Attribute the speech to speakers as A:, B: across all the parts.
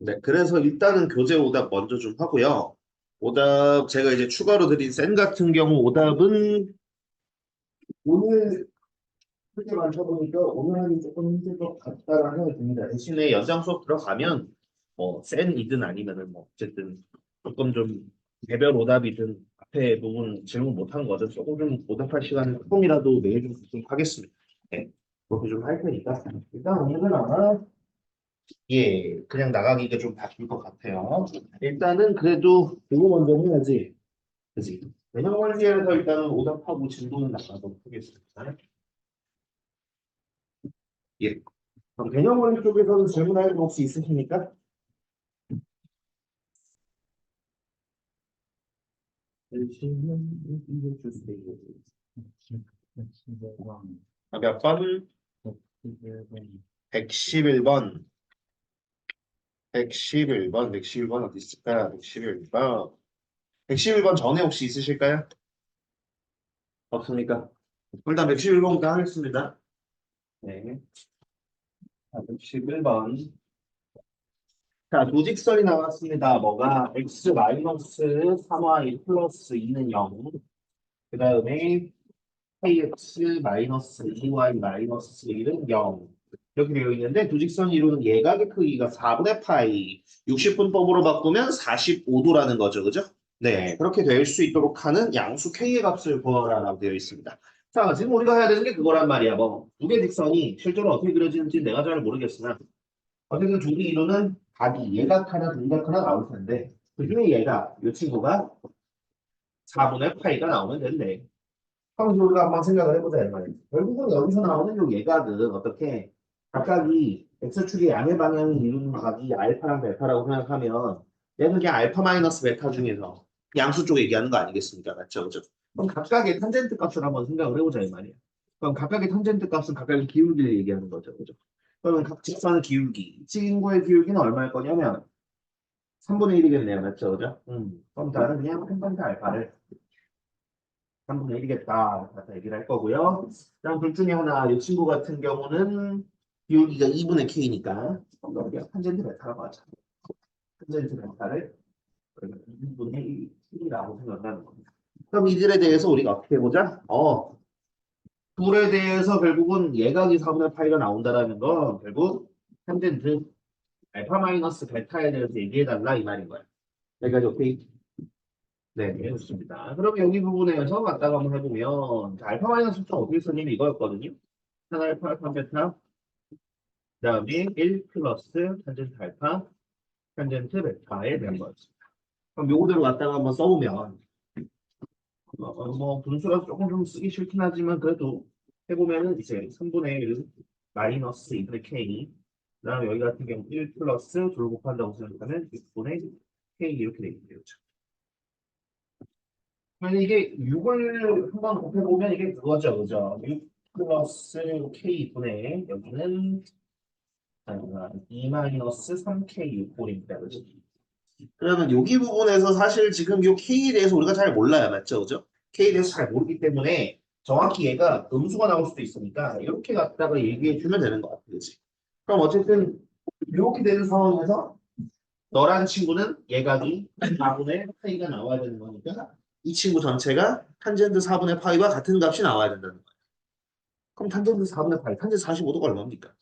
A: 네, 그래서 일단은 교재 오답 먼저 좀 하고요. 오답 제가 이제 추가로 드린 센 같은 경우 오답은 오늘 크게 맞춰보니까 오늘 하기 조금 힘들 것 같다라는 생각이 듭니다. 대신에 연장 수업 들어가면 뭐 센이든 아니면은 뭐 어쨌든 조금 좀 개별 오답이든 앞에 부분 질문 못한 거든 조금 좀 오답할 시간을 조금이라도 매일 좀 갖도록 하겠습니다. 네, 그렇게 좀 할 테니까 일단 오늘은 아마 예 그냥 나가기가 좀 바뀔 것 같아요. 일단은 그래도 그거 먼저 해야지, 그지? 개념 원리에서 일단은 오답하고 진도는 나가도록 하겠습니다. 예. 그럼 개념 원리 쪽에서는 질문할 거 혹시 있으십니까? 몇 번? 111번. 111번. 111번 어디 있을까? 111번. 111번 전에 혹시 있으실까요? 없습니까? 일단 111번부터 하겠습니다. 네. 111번. 자, 도직선이 나왔습니다. 뭐가? x 마이너스 3y 플러스 2는 0. 그 다음에 kx 마이너스 2y 마이너스 1은 0. 이렇게 되어 있는데 도직선 이루는 예각의 크기가 4분의 파이 60분법으로 바꾸면 45도라는 거죠. 그죠? 네, 그렇게 될 수 있도록 하는 양수 k의 값을 구하라고 되어 있습니다. 자, 지금 우리가 해야 되는 게 그거란 말이야. 뭐, 두 개 직선이 실제로 어떻게 그려지는지 내가 잘 모르겠으나 어쨌든 두 개 이루는 각이 예각 하나, 등각 하나 나올 텐데 그 중에 얘가, 이 친구가 4분의 파이가 나오면 된대. 그럼 우리가 한번 생각을 해보자 이 말이야. 결국은 여기서 나오는 요 예각은 어떻게 각각이 x축의 양의 방향을 이루는 각이 알파랑 베타라고 생각하면 얘는 그냥 알파 마이너스 베타 중에서 양수 쪽 얘기하는 거 아니겠습니까? 맞죠? 그죠? 그럼 각각의 탄젠트 값을 한번 생각을 해보자 이 말이야. 그럼 각각의 탄젠트 값은 각각의 기울기를 얘기하는 거죠. 그죠? 그러면 각 직선의 기울기, 이 친구의 기울기는 얼마일 거냐면 3분의 1이겠네요. 맞죠? 그죠? 그럼 다른 그냥 펜던트 알파를 3분의 1이겠다. 갖다 얘기를 할 거고요. 그다음 둘 중에 하나, 이 친구 같은 경우는 기울기가 2분의 k니까 여기가 탄젠트 베타라고 하자. 탄젠트 베타를 2분의 1이라고 생각하는 겁니다. 그럼 이들에 대해서 우리가 어떻게 해보자? 둘에 대해서 결국은 예각이 4분의 파이가 나온다라는 건 결국 탄젠트 알파 마이너스 베타에 대해서 얘기해달라 이 말인 거야. 여기까지 오케이? 네, 네, 좋습니다. 그럼 여기 부분에서 갖다가 한번 해보면 자, 알파 마이너스 좀 어떻게 쓰냐면 이거였거든요. 한 알파, 3 베타, 그다음에 1 플러스 탄젠트 알파, 탄젠트 베타에 대한 거였습니다. 그럼 요거대로 갖다가 한번 써보면 뭐 분수라서 조금 좀 쓰기 싫긴 하지만 그래도 해보면은 이제 3분의 1 마이너스 2분의 k, 그다음에 여기 같은 경우 1 플러스 둘 곱한다고 생각하면 6분의 k 이렇게 되겠네요. 그러면 이게 6을 한번 곱해보면 이게 그거죠, 그죠? 6 플러스 K분의 여기는 2 마이너스 3K 6홀입니다. 그죠? 그러면 여기 부분에서 사실 지금 이 K에 대해서 우리가 잘 몰라요. 맞죠? 그죠? K에 대해서 잘 모르기 때문에 정확히 얘가 음수가 나올 수도 있으니까 이렇게 갖다가 얘기해 주면 되는 것 같아. 그지? 그럼 어쨌든 이렇게 되는 상황에서 너라는 친구는 예각이 4분의 파이가 나와야 되는 거니까 이 친구 전체가 탄젠트 4분의 파이와 같은 값이 나와야 된다는 거예요. 그럼 탄젠트 4분의 파이, 탄젠트 45도가 얼마입니까?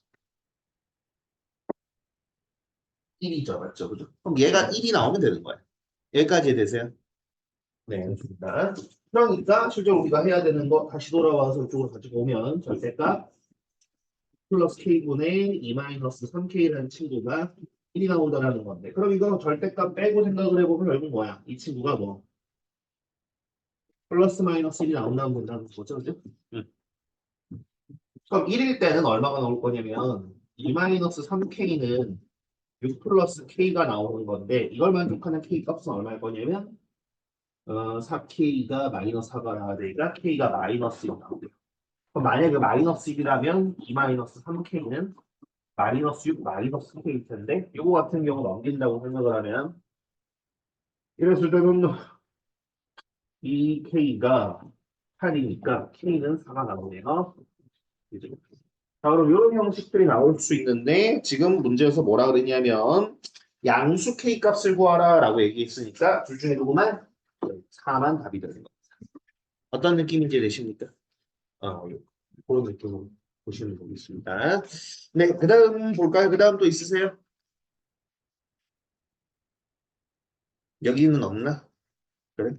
A: 1이죠. 맞죠? 그죠? 그럼 얘가 1이 나오면 되는 거예요. 여기까지 되세요? 네, 좋습니다. 그러니까 실제로 우리가 해야 되는 거 다시 돌아와서 이쪽으로 가지고 오면 절대값 플러스 k분의 2 마이너스 3k라는 친구가 1이 나온다는 건데 그럼 이거 절대값 빼고 생각을 해보면 결국 뭐야? 이 친구가 뭐 플러스 마이너스 1이 나온다는 건다는 거죠. 그죠? 응. 그럼 1일 때는 얼마가 나올 거냐면 2 마이너스 3k는 6 플러스 k가 나오는 건데 이걸 만족하는 k 값은 얼마일 거냐면 4k가 마이너스 4가 나와야 되니까 k가 마이너스 1 나오고요. 그럼 만약에 마이너스 1이라면 2 마이너스 3k는 마이너스 6 마이너스 k일 텐데 이거 같은 경우 넘긴다고 생각을 하면 이랬을 때는 2k가 8이니까 k는 4가 나오네요. 그죠? 자, 그럼 이런 형식들이 나올 수 있는데 지금 문제에서 뭐라 그랬냐면 양수 K 값을 구하라 라고 얘기했으니까 둘 중에 누구만? 4만 답이 되는 겁니다. 어떤 느낌인지 되십니까? 그런 느낌으로 보시면 되겠습니다. 네, 그 다음 볼까요? 그 다음 또 있으세요? 여기는 없나? 그래?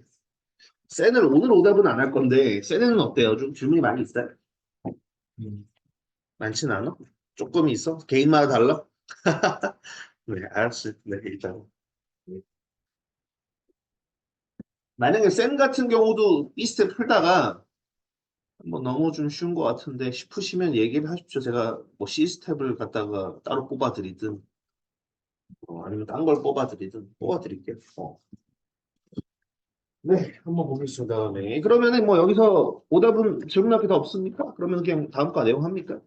A: 셀을 오늘 오답은 안 할 건데 셀에는 어때요? 좀 질문이 많이 있어요? 음. 많진 않아? 조금 있어? 개인마다 달라? 네, 알았어요. 네, 일단. 네. 만약에 쌤 같은 경우도 이 스텝 풀다가 뭐 너무 좀 쉬운 것 같은데 싶으시면 얘기를 하십시오. 제가 뭐 C 스텝을 갖다가 따로 뽑아드리든 아니면 딴 걸 뽑아드리든 뽑아드릴게요. 네, 한번 보겠습니다. 네. 그러면은 뭐 여기서 오답은 질문 앞에 다 없습니까? 그러면 그냥 다음 거 내용 합니까?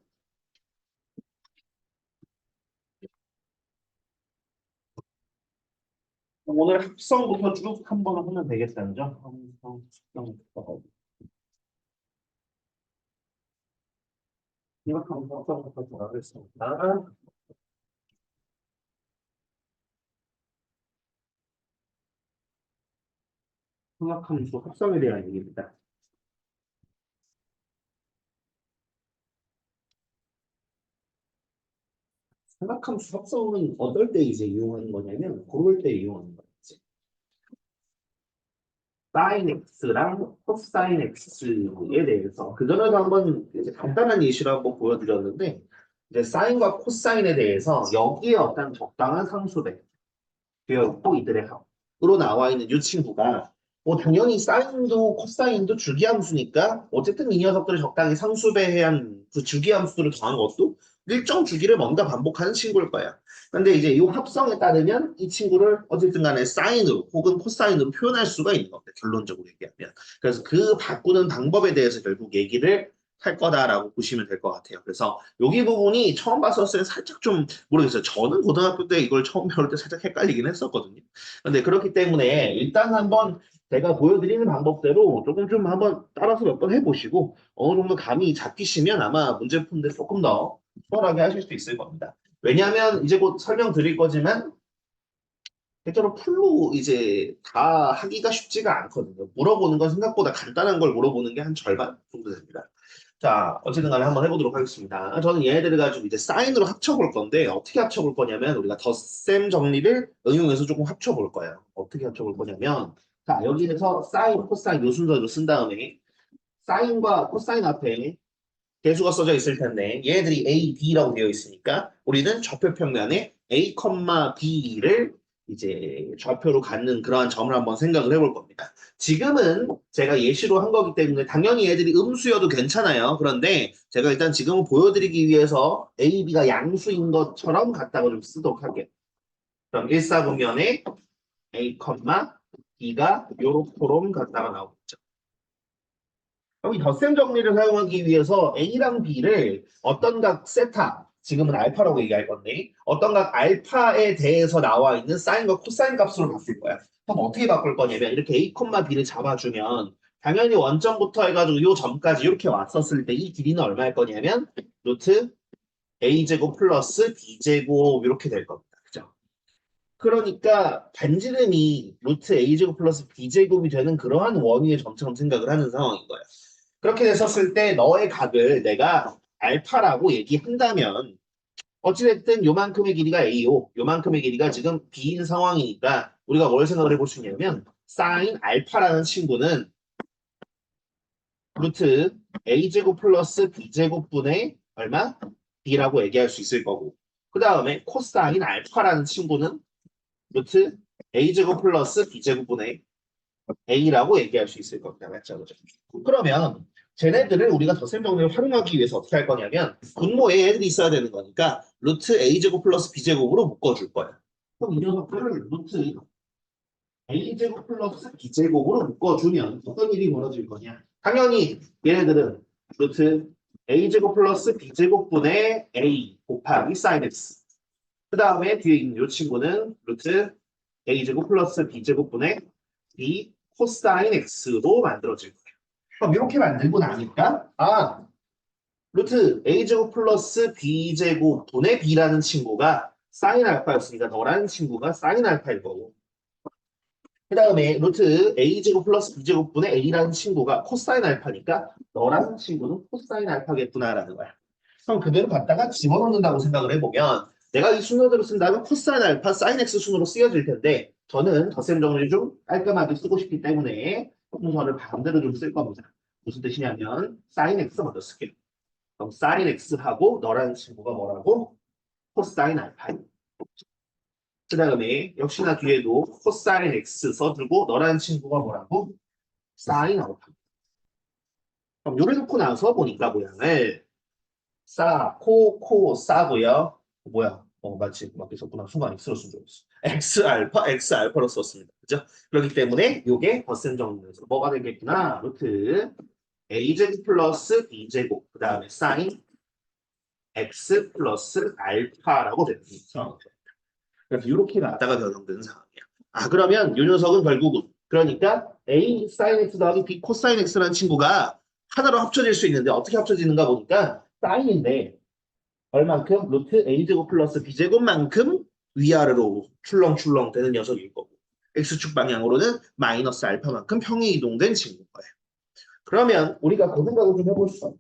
A: 오늘 합성부터 쭉 한번 하면 되겠다는 점. 합성부터. 생각하면서 합성부터 들어가겠습니다. 생각함수 합성에 대한 얘기입니다. 생각함수 합성은 어떨 때 이제 이용하는 거냐면 그럴 때 이용하는 거예요. 사인 x랑 코사인 x에 대해서 그전에도 한번 이제 간단한 예시로 한번 보여드렸는데 이제 사인과 코사인에 대해서 여기에 어떤 적당한 상수배 되어 있고 이들의 합으로 나와 있는 이 친구가 뭐 당연히 사인도 코사인도 주기함수니까 어쨌든 이 녀석들을 적당히 상수배해야 한 그 주기함수를 더한 것도 일정 주기를 뭔가 반복하는 친구일 거야. 근데 이제 이 합성에 따르면 이 친구를 어쨌든 간에 사인으로 혹은 코사인으로 표현할 수가 있는 겁니다. 결론적으로 얘기하면. 그래서 그 바꾸는 방법에 대해서 결국 얘기를 할 거다라고 보시면 될 것 같아요. 그래서 여기 부분이 처음 봤었을 때 살짝 좀 모르겠어요. 저는 고등학교 때 이걸 처음 배울 때 살짝 헷갈리긴 했었거든요. 근데 그렇기 때문에 일단 한번 제가 보여드리는 방법대로 조금 좀 한번 따라서 몇 번 해보시고 어느 정도 감이 잡히시면 아마 문제 푸는데 조금 더 수월하게 하실 수 있을 겁니다. 왜냐하면 이제 곧 설명드릴 거지만 실제로 풀로 이제 다 하기가 쉽지가 않거든요. 물어보는 건 생각보다 간단한 걸 물어보는 게 한 절반 정도 됩니다. 자, 어쨌든 간에 한번 해보도록 하겠습니다. 저는 얘네들을 가지고 이제 사인으로 합쳐볼 건데, 어떻게 합쳐볼 거냐면, 우리가 덧셈 정리를 응용해서 조금 합쳐볼 거예요. 어떻게 합쳐볼 거냐면, 자, 여기에서 사인, 코사인 요 순서로 쓴 다음에, 사인과 코사인 앞에 개수가 써져 있을 텐데, 얘네들이 A, B라고 되어 있으니까, 우리는 좌표 평면에 A, B를 이제 좌표로 갖는 그러한 점을 한번 생각을 해볼 겁니다. 지금은 제가 예시로 한 거기 때문에 당연히 얘들이 음수여도 괜찮아요. 그런데 제가 일단 지금은 보여드리기 위해서 A, B가 양수인 것처럼 갖다가 좀 쓰도록 할게요. 그럼 일사분면에 A, B가 요렇게롬 갖다가 나오겠죠. 그럼 이 덧셈 정리를 사용하기 위해서 A랑 B를 어떤 각 세타, 지금은 알파라고 얘기할 건데, 어떤 각 알파에 대해서 나와 있는 사인과 코사인 값으로 바꿀 거야. 그럼 어떻게 바꿀 거냐면, 이렇게 A, B를 잡아주면, 당연히 원점부터 해가지고 이 점까지 이렇게 왔었을 때 이 길이는 얼마일 거냐면, 루트 A제곱 플러스 B제곱 이렇게 될 겁니다. 그죠? 그러니까 반지름이 루트 A제곱 플러스 B제곱이 되는 그러한 원위의 점처럼 생각을 하는 상황인 거예요. 그렇게 됐었을 때 너의 각을 내가 알파라고 얘기한다면 어찌됐든 요만큼의 길이가 A요. 요만큼의 길이가 지금 B인 상황이니까 우리가 뭘 생각을 해볼 수 있냐면 사인 알파라는 친구는 루트 A제곱 플러스 B제곱분의 얼마? B라고 얘기할 수 있을 거고 그 다음에 코사인 알파라는 친구는 루트 A제곱 플러스 B제곱분의 A라고 얘기할 수 있을 겁니다. 맞죠? 그죠? 그러면 쟤네들을 우리가 덧셈 정리를 활용하기 위해서 어떻게 할 거냐면 분모에 애들이 있어야 되는 거니까 루트 A제곱 플러스 B제곱으로 묶어줄 거예요. 그럼 이 녀석들을 루트 A제곱 플러스 B제곱으로 묶어주면 어떤 일이 벌어질 거냐? 당연히 얘네들은 루트 A제곱 플러스 B제곱분의 A 곱하기 sin X 그 다음에 뒤에 있는 이 친구는 루트 A제곱 플러스 B제곱분의 B 코사인 X로 만들어질 거예요. 그럼 이렇게 만들고 나니까 루트 A제곱 플러스 B제곱 분의 B라는 친구가 사인 알파였으니까 너라는 친구가 사인 알파일 거고. 그 다음에 루트 a제곱 플러스 b제곱분의 a라는 친구가 코사인 알파니까 너라는 친구는 코사인 알파겠구나라는 거야. 그럼 그대로 갖다가 집어넣는다고 생각을 해보면 내가 이 순서대로 쓴다면 코사인 알파 사인 x 순으로 쓰여질 텐데 저는 덧셈 정리를 좀 깔끔하게 쓰고 싶기 때문에 순서를 반대로 좀 쓸 겁니다. 무슨 뜻이냐면 사인 x 먼저 쓸게요. 그럼 사인 x하고 너라는 친구가 뭐라고? 코사인 알파. 그 다음에 역시나 뒤에도 코사인 x 써주고 너라는 친구가 뭐라고? 사인 알파. 그럼 요래 놓고 나서 보니까 모양을 싸고요. 뭐야? 마치 맞게 썼구나. 순간 x로 쓴 줄 알았어. x 알파로 썼습니다. 그죠? 그렇기 때문에 요게 덧셈 정리에서 뭐가 되겠구나? 루트 a제곱 플러스 b제곱 그 다음에 사인 x 플러스 알파라고 됩니다. 그래서 이렇게 갔다가 변형되는 상황이야. 아 그러면 요 녀석은 결국은 그러니까 a 사인 x 더하기 b 코사인 x라는 친구가 하나로 합쳐질 수 있는데 어떻게 합쳐지는가 보니까 사인인데 얼만큼? 루트 a제곱 플러스 b제곱만큼 위아래로 출렁출렁 되는 녀석일 거고 x축 방향으로는 마이너스 알파만큼 평이 이동된 친구인 거예요. 그러면 우리가 그 생각을 좀 해볼 수 없어.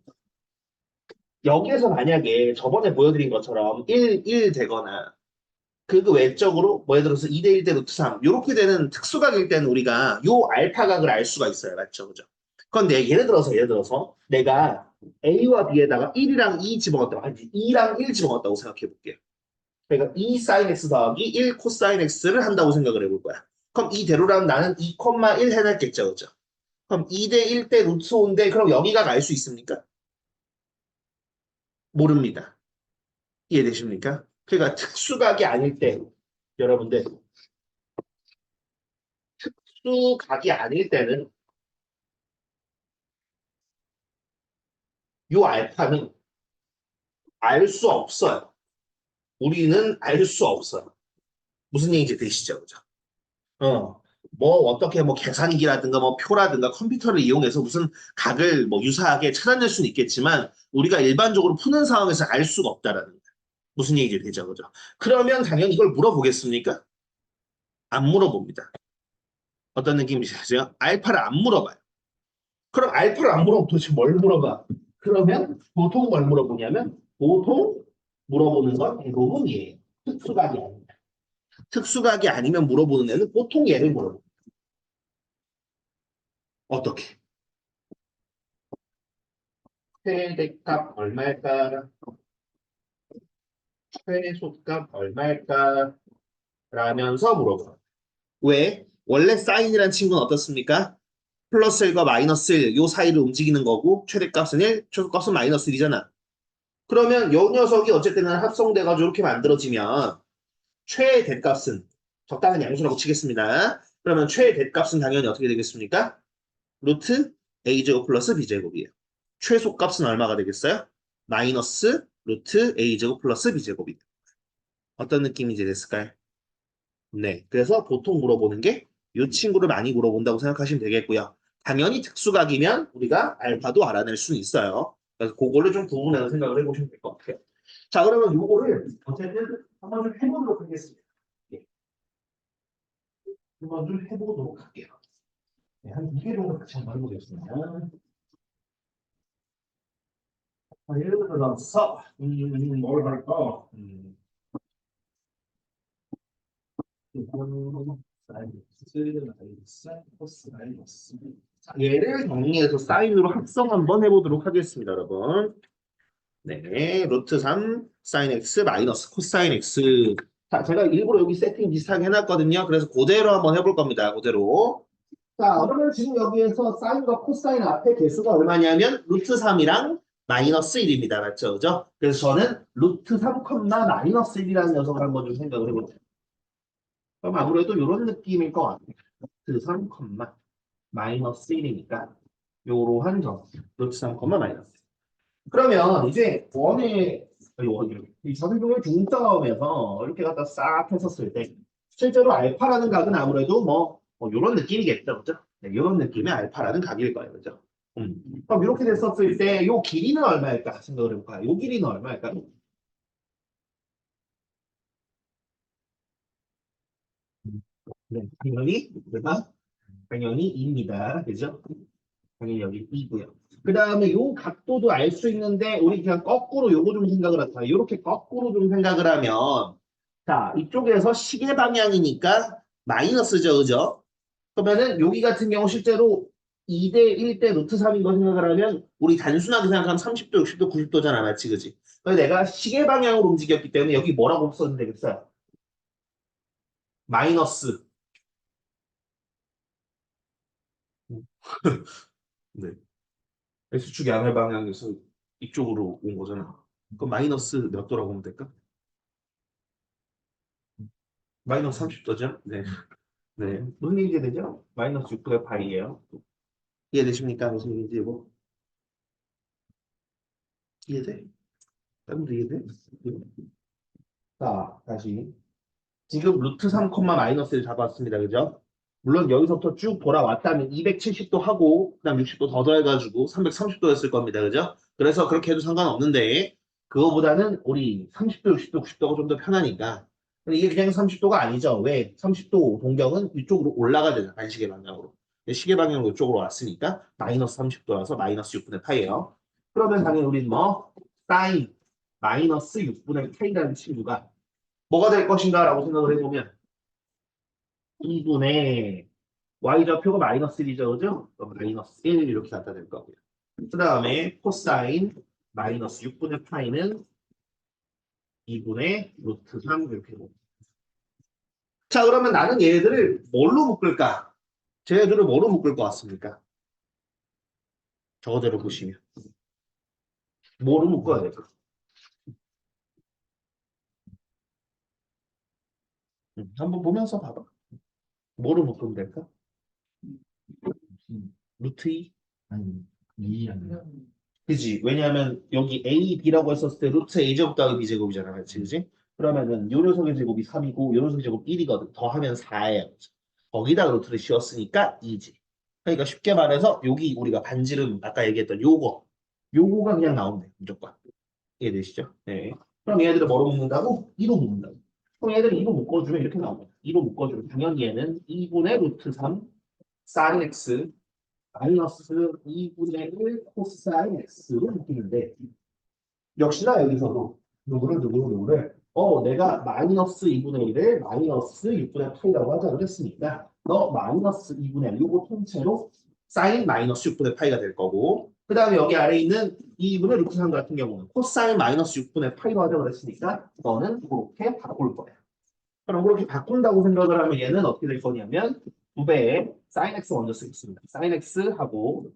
A: 여기에서 만약에 저번에 보여드린 것처럼 1 되거나 그 외적으로 뭐 예를 들어서 2대 1대 루트 3 이렇게 되는 특수각일 때는 우리가 요 알파각을 알 수가 있어요. 맞죠? 그죠? 그런데 예를 들어서 내가 A와 B에다가 1이랑 2 집어넣었다고 아니 2랑 1 집어넣었다고 생각해 볼게요. 그러니까 2 사인 x 더하기 1 코사인 x를 한다고 생각을 해볼 거야. 그럼 이대로라면 나는 2,1 해냈겠죠. 그죠? 그럼 2대 1대 루트 5인데 그럼 여기가 알 수 있습니까? 모릅니다. 이해되십니까? 그러니까 특수각이 아닐 때 여러분들 특수각이 아닐 때는 요 알파는 알 수 없어요. 우리는 알 수 없어요. 무슨 얘기인지 되시죠? 그죠? 뭐 어떻게 뭐 계산기라든가 뭐 표라든가 컴퓨터를 이용해서 무슨 각을 뭐 유사하게 찾아낼 수는 있겠지만 우리가 일반적으로 푸는 상황에서 알 수가 없다라는 거예요. 무슨 얘기인지 되죠? 그죠? 그러면 당연히 이걸 물어보겠습니까? 안 물어봅니다. 어떤 느낌이시죠? 알파를 안 물어봐요. 그럼 알파를 안 물어보면 도대체 뭘 물어봐? 그러면 보통 뭘 물어보냐면 보통 물어보는 건 대부분이에요. 특수각이 아닙니다. 특수각이 아니면 물어보는 애는 보통 얘를 물어봅니다. 어떻게? 최대값 얼마일까? 최소값 얼마일까? 라면서 물어봐요. 왜? 원래 사인이란 친구는 어떻습니까? 플러스 1과 마이너스 1, 요 사이를 움직이는 거고 최대값은 1, 최소값은 마이너스 1이잖아. 그러면 요 녀석이 어쨌든 합성돼가지고 이렇게 만들어지면 최대값은 적당한 양수라고 치겠습니다. 그러면 최대값은 당연히 어떻게 되겠습니까? 루트 a제곱 플러스 b제곱이에요. 최소값은 얼마가 되겠어요? 마이너스 루트 a제곱 플러스 b제곱이에요. 어떤 느낌인지 됐을까요? 네. 그래서 보통 물어보는 게 이 친구를 많이 물어본다고 생각하시면 되겠고요. 당연히 특수각이면 우리가 알파도 알아낼 수는 있어요. 그래서 그거를 좀 구분해서 생각을 해보시면 될 것 같아요. 자, 그러면 이거를 어쨌든 한번 좀 해보도록 하겠습니다. 예. 한번 좀 해보도록 할게요. 네, 한 2개 정도 같이 한번 해보겠습니다. 예를 들어서, 뭘 할까? 자, 얘를 정리해서 사인으로 합성 한번 해보도록 하겠습니다, 여러분. 네, 루트 3 사인 x 마이너스 코사인 x. 자, 제가 일부러 여기 세팅 비슷하게 해놨거든요. 그래서 그대로 한번 해볼 겁니다. 그대로. 자, 그러면 지금 여기에서 사인과 코사인 앞에 개수가 얼마냐면 루트 3이랑 마이너스 1입니다. 맞죠? 그죠? 그래서 저는 루트 3, 마이너스 1이라는 녀석을 한번 좀 생각을 해볼게요. 그럼 아무래도 이런 느낌일 것 같아요. 루트 3, 마이너스 1이니까 요러한 점. 루트 3, 마이너스 1. 그러면 이제 이 자생성을 중점에서 이렇게 갖다 싹 했었을 때 실제로 알파라는 각은 아무래도 뭐 이런 느낌이겠죠, 그죠? 네, 이런 느낌의 알파라는 각일 거예요, 그죠? 그럼 이렇게 됐었을 때 요 길이는 얼마일까 생각을 해볼까요? 요 길이는 얼마일까? 네, 당연히, 그다 당연히 2입니다. 그죠? 당연히 여기 2고요. 그 다음에 요 각도도 알 수 있는데, 우리 그냥 거꾸로 요거 좀 생각을 하자. 이렇게 거꾸로 좀 생각을 하면, 자, 이쪽에서 시계 방향이니까 마이너스죠, 그죠? 그러면은 여기 같은 경우 실제로 2대 1대 루트 3인 거 생각을 하면 우리 단순하게 생각하면 30도, 60도, 90도잖아, 맞지, 그지? 그래서 내가 시계 방향으로 움직였기 때문에 여기 뭐라고 써도 되겠어요? 마이너스. 네. X축 양의 방향에서 이쪽으로 온 거잖아. 그럼 마이너스 몇 도라고 보면 될까? 마이너스 30도죠? 네. 네. 무슨 얘기 되죠? 마이너스 6분의 파이예요. 이해되십니까? 무슨 얘기인지 뭐? 이해돼? 여러분도 이해돼? 자, 다시. 지금 루트 3, 마이너스를 잡았습니다. 그죠? 물론 여기서부터 쭉 돌아왔다면 270도 하고 그다음 60도 더 더해가지고 330도였을 겁니다. 그죠? 그래서 그렇게 해도 상관없는데 그거보다는 우리 30도, 60도, 90도가 좀 더 편하니까. 근데 이게 그냥 30도가 아니죠. 왜? 30도 동경은 이쪽으로 올라가야 되잖아. 반시계 방향으로. 근데 시계 방향으로 이쪽으로 왔으니까 마이너스 30도라서 마이너스 6분의 파이예요. 그러면 당연히 우리는 뭐 사인 마이너스 6분의 파이라는 친구가 뭐가 될 것인가 라고 생각을 해보면 2분의 y좌표가 마이너스 1이죠. 그죠? 그럼 마이너스 1 이렇게 갖다 될 거고요. 그 다음에 코사인 마이너스 6분의 파이는 2분의 루트 3 이렇게 되고. 자, 그러면 나는 얘들을 뭘로 묶을까? 쟤들을 뭐로 묶을 것 같습니까? 저거대로 보시면. 뭐로 묶어야 될까? 한번 보면서 봐봐. 뭐로 묶으면 될까? 루트 2? 아니, 2 아니야. 그지? 왜냐하면 여기 A, B라고 했었을 때 루트 A 제곱 더하기 B 제곱이잖아. 그치? 그지? 그러면은 요 녀석의 제곱이 3이고 요 녀석의 제곱 1이거든. 더하면 4예요. 거기다 루트를 씌웠으니까 2지. 그러니까 쉽게 말해서 여기 우리가 반지름 아까 얘기했던 요거가 그냥 나오면 돼. 무조건. 이해되시죠? 네. 그럼 얘들을 뭐로 묶는다고? 2로 묶는다고. 그럼 얘들을 2로 묶어주면 이렇게 나옵니다. 2로 묶어주면 당연히 얘는 2분의 루트 3 sin x 마이너스 2분의 1 코사인 x로 묶이는데 역시나 여기서도 누구를 내가 마이너스 2분의 1을 마이너스 6분의 파이라고 하자고 했으니까 너 마이너스 2분의 1 요거 통째로 사인 마이너스 6분의 파이가 될 거고 그 다음에 여기 아래에 있는 2분의 루트 3 같은 경우는 코사인 마이너스 6분의 파이로 하자고 했으니까 너는 그렇게 바꿀 거야. 그럼 그렇게 바꾼다고 생각을 하면 얘는 어떻게 될 거냐면 2배의 sin x 먼저 쓰겠습니다. sin x 하고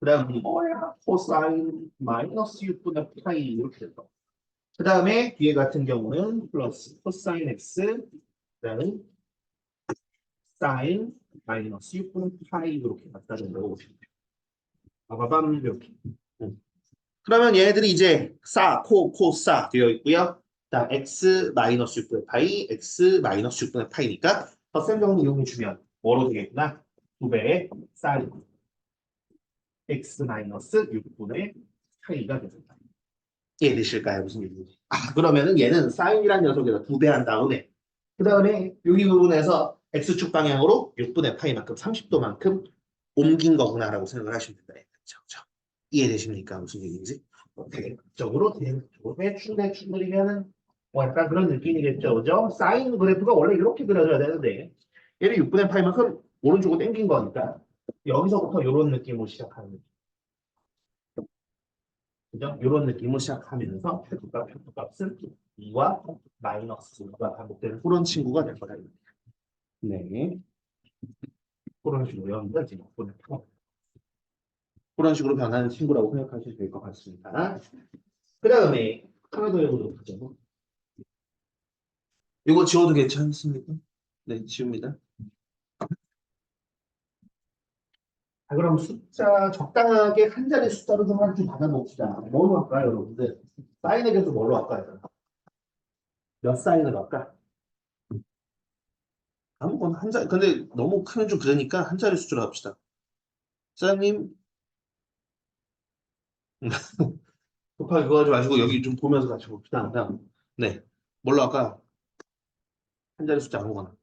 A: 그 다음에 뭐야? 코사인 마이너스 6분의 파이 이렇게 됐다. 그 다음에 뒤에 같은 경우는 플러스 코사인 x 그다음에 사인 마이너스 6분의 파이 이렇게 갖다 준다고 보시면 돼요. 바바밤 이렇게. 그러면 얘네들이 이제 코사 되어 있고요. 그다음 x 마이너스 6분의 파이, x 마이너스 6분의 파이니까 덧셈 정리 이용해 주면 뭐로 되겠구나? 2배의 사인 x 마이너스 6분의 파이가 됩니다. 이해되실까요? 무슨 얘기인지. 그러면은 얘는 사인이라는 녀석에다 2배 한 다음에 그 다음에 여기 부분에서 x축 방향으로 6분의 파이만큼 30도만큼 옮긴 거구나라고 생각을 하시면 된다. 그렇죠? 이해되십니까? 무슨 얘기인지? 대략적으로 대충 그리면은 뭐 약간 그런 느낌이겠죠. 그죠? 사인 그래프가 원래 이렇게 그려져야 되는데 얘를 6분의 파이만큼 오른쪽으로 당긴 거니까 여기서부터 이런 느낌으로 시작하는 거죠. 그죠? 이런 느낌으로 시작하면서 표값은 2와 마이너스가 반복되는 그런 친구가 될 거다. 네. 그런 식으로 여러분들 지금 보내고 그런 식으로 변하는 친구라고 생각하시면 될 것 같습니다. 그 다음에 하나 더 해보도록 하죠. 이거 지워도 괜찮습니까? 네, 지웁니다. 자, 그럼 숫자 적당하게 한 자리 숫자로 좀 받아봅시다. 뭘로 할까요, 여러분들? 사인에 대해서 뭘로 할까요? 몇 사인을 할까? 아무거나 한 자리. 근데 너무 크면 좀 그러니까 한 자리 숫자로 합시다. 사장님, 급하게 그거 하지 마시고 여기 좀 보면서 같이 봅시다. 그냥, 네. 뭘로 할까? 한 자리 숫자 아무거나.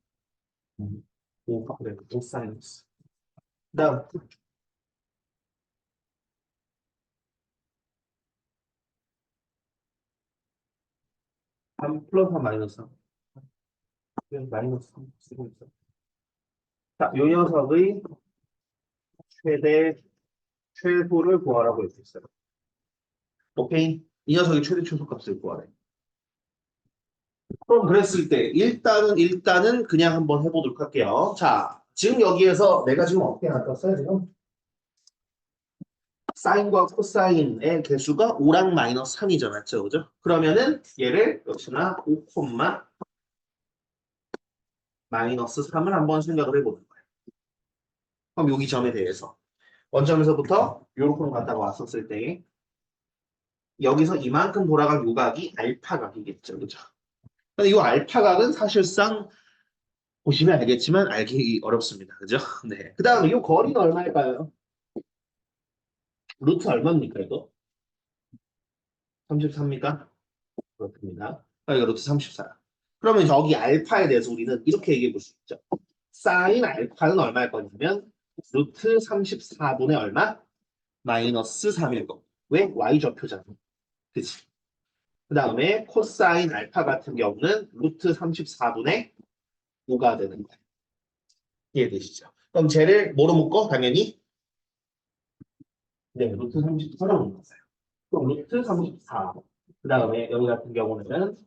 A: 5, 그래, 5 사이너스. 그 다음, 3 플러스 3 마이너스 3. 마이너스 3 쓰고 있어. 자, 요 녀석의 최대, 최소를 구하라고 했어요 오케이? 이 녀석의 최대 최소값을 구하래. 그럼 그랬을 때 일단은 그냥 한번 해보도록 할게요. 자, 지금 여기에서 내가 지금 어떻게 나눴어요? 지금 사인과 코사인의 개수가 5랑 마이너스 3이죠, 맞죠? 그죠? 그러면은 얘를 역시나 5, 마이너스 3을 한번 생각을 해보는 거예요. 그럼 여기 점에 대해서 원점에서부터 요렇게 갔다가 왔었을 때 여기서 이만큼 돌아간 요각이 알파각이겠죠, 그죠? 근데 이 알파각은 사실상 보시면 알겠지만 알기 어렵습니다. 그죠? 네. 그 다음에 이 거리는 얼마일까요? 루트 얼마입니까, 이거? 33입니까? 그렇습니다. 이거 루트 34. 그러면 여기 알파에 대해서 우리는 이렇게 얘기해 볼 수 있죠. 사인 알파는 얼마일 거냐면 루트 34분의 얼마? 마이너스 3일 거. 왜? y좌표잖아. 그치? 그 다음에 코사인 알파 같은 경우는 루트 34분의 5가 되는 거예요. 이해되시죠? 그럼 쟤를 뭐로 묶어? 당연히 네, 루트 34로 묶었어요. 그럼 루트 34. 그 다음에 여기 같은 경우는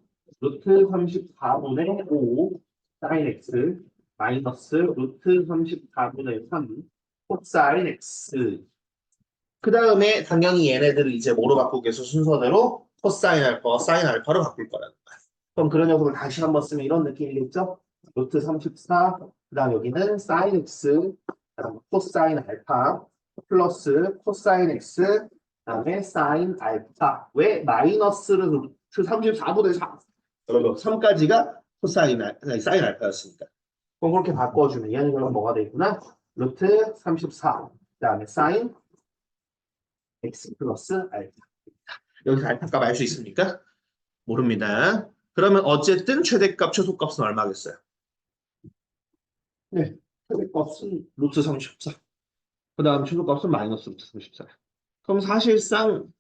A: 루트 34분의 5 사인 x 마이너스 루트 34분의 3 코사인 x. 그 다음에 당연히 얘네들을 이제 뭐로 바꾸겠어? 순서대로 코사인 알파, 사인 알파로 바꿀 거라는 거야. 그럼 그런 녀석을 다시 한번 쓰면 이런 느낌이겠죠? 루트 34, 그 다음 여기는 사인 x, 그다음 코사인 알파, 플러스 코사인 x, 그 다음에 사인 알파. 왜 마이너스를 루트 34분의 4? 그러면 3까지가 코사인 아니, 사인 알파였으니까. 그럼 그렇게 바꿔주면 얘는 그럼 뭐가 되겠구나? 루트 34, 그 다음에 사인 x 플러스 알파. 여기서 알파 값 알 수 있습니까? 모릅니다. 그러면 어쨌든 최대값, 최소값은 얼마겠어요? 네. 최대값은 루트 34. 그 다음 최소값은 마이너스 루트 34. 그럼 사실상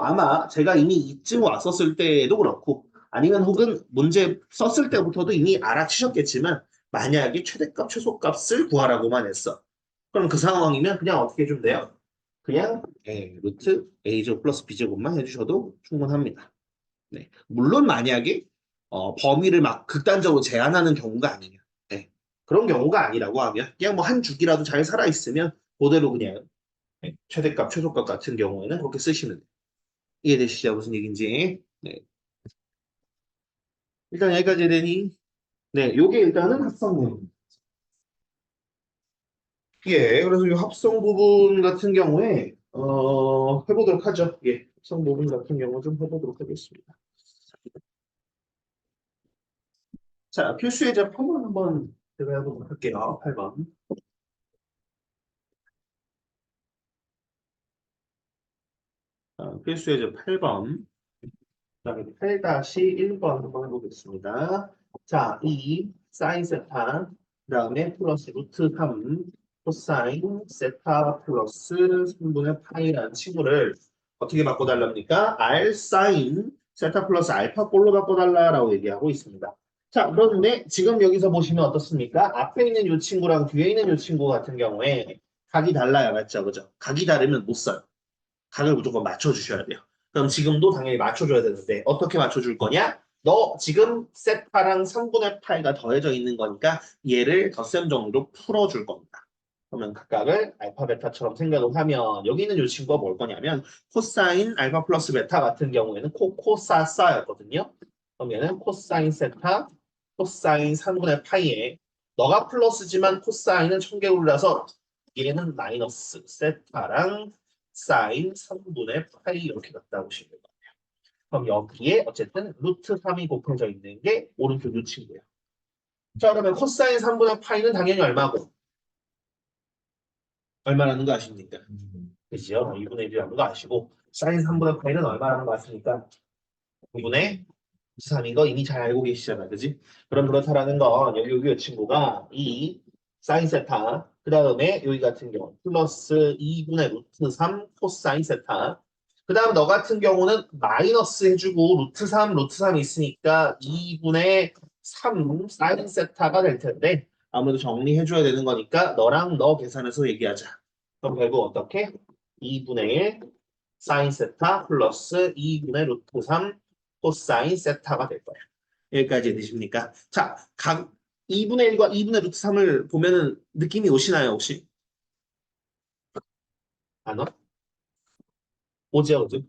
A: 아마 제가 이미 이쯤 왔었을 때도 그렇고 아니면 혹은 문제 썼을 때부터도 이미 알아치셨겠지만 만약에 최대값, 최소값을 구하라고만 했어. 그럼 그 상황이면 그냥 어떻게 해주면 돼요? 그냥 루트 a제곱 플러스 b제곱만 해주셔도 충분합니다. 네. 물론 만약에 범위를 막 극단적으로 제한하는 경우가 아니냐. 네. 그런 경우가 아니라고 하면 그냥 뭐 한 주기라도 잘 살아있으면 그대로 그냥 최대값, 최소값 같은 경우에는 그렇게 쓰시면 돼요. 이해되시죠? 무슨 얘기인지. 네. 일단 여기까지 되니 네, 요게 일단은 합성 부분. 예, 그래서 이 합성 부분 같은 경우에 해보도록 하죠. 예, 합성 부분 같은 경우 좀 해보도록 하겠습니다. 자, 필수의 제 8번 한번 제가 해보도록 할게요. 8번. 필수의 제 8번. 그다음에 8-1번 한번 해보겠습니다. 자, 이 사인 세타, 그다음에 플러스 루트 3, 코사인 세타 플러스 3분의 파이라는 친구를 어떻게 바꿔달랍니까? R 사인 세타 플러스 알파 꼴로 바꿔달라라고 얘기하고 있습니다. 자, 그런데 지금 여기서 보시면 어떻습니까? 앞에 있는 이 친구랑 뒤에 있는 이 친구 같은 경우에 각이 달라요. 맞죠? 그죠? 각이 다르면 못 써요. 각을 무조건 맞춰주셔야 돼요. 그럼 지금도 당연히 맞춰줘야 되는데 어떻게 맞춰줄 거냐? 너 지금 세타랑 3분의 8가 더해져 있는 거니까 얘를 덧셈 정도 풀어줄 겁니다. 그러면 각각을 알파 베타처럼 생각을 하면 여기 있는 이 친구가 뭘 거냐면 코사인 알파 플러스 베타 같은 경우에는 코사사였거든요. 그럼 얘는 코사인 세타 코사인 3분의 파이에 너가 플러스지만 코사인은 청개구리라서 얘는 마이너스 세타랑 사인 3분의 파이 이렇게 갖다 보시면 돼요. 그럼 여기에 어쨌든 루트 3이 곱해져 있는 게 오른쪽 요 친구예요. 자, 그러면 코사인 3분의 파이는 당연히 얼마고? 얼마라는 거 아십니까? 그죠? 2분의 1이라는 거 아시고 사인 3분의 파이는 얼마라는 거 아십니까? 2분의 3인 거 이미 잘 알고 계시잖아, 그지? 그럼 그렇다라는 건 여기 이 친구가 이 사인 세타, 그 다음에 여기 같은 경우 플러스 2분의 루트 3 코사인 세타, 그 다음 너 같은 경우는 마이너스 해주고 루트 3 있으니까 2분의 3 사인 세타가 될 텐데 아무래도 정리해줘야 되는 거니까 너랑 너 계산해서 얘기하자. 그럼 결국 어떻게? 2분의 1 사인 세타 플러스 2분의 루트 3 코사인 세타가 될 거야. 여기까지 되십니까? 자, 각 2분의 1과 2분의 루트 3을 보면은 느낌이 오시나요, 혹시? 안 와? 오죠, 오죠?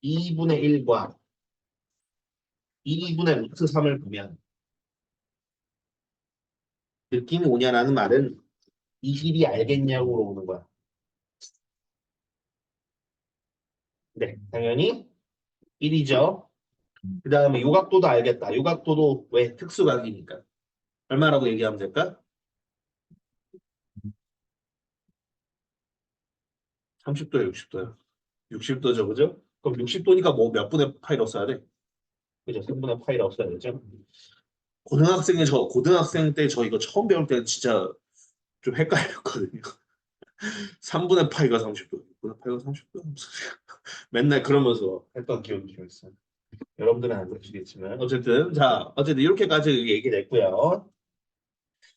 A: 2분의 1과 2분의 루트 3을 보면 느낌이 오냐라는 말은 이 길이 알겠냐고 물어보는 거야. 네, 당연히 1이죠. 그 다음에 요각도도 알겠다. 요각도도 왜? 특수각이니까. 얼마라고 얘기하면 될까? 30도야, 60도야. 60도죠, 그죠? 그럼 60도니까 뭐 몇 분의 파이를 써야 돼? 그죠? 3분의 파이라고 써야 되죠? 고등학생 때 저 이거 처음 배울 때는 진짜 좀 헷갈렸거든요. 3분의 파이가 30도, 6분의 파이가 30도. 맨날 그러면서 했던 기억이 좀 있어요. 여러분들은 안 그러시겠지만 어쨌든 자 어쨌든 이렇게까지 얘기를 했고요.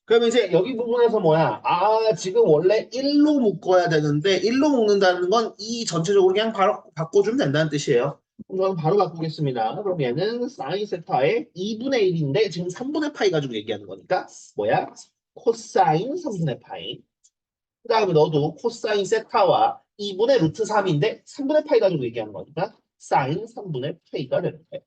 A: 그러면 이제 여기 부분에서 뭐야? 아 지금 원래 1로 묶어야 되는데 1로 묶는다는 건 이 전체적으로 그냥 바로 바꿔주면 된다는 뜻이에요. 그럼 저는 바로 바꾸겠습니다. 그럼 얘는 사인 세타의 2분의 1인데 지금 3분의 파이 가지고 얘기하는 거니까 뭐야? 코사인 3분의 파이. 그 다음에 너도 코사인 세타와 2분의 루트 3인데 3분의 파이 가지고 얘기하는 거니까 사인 3분의 파이가 되는 거예요.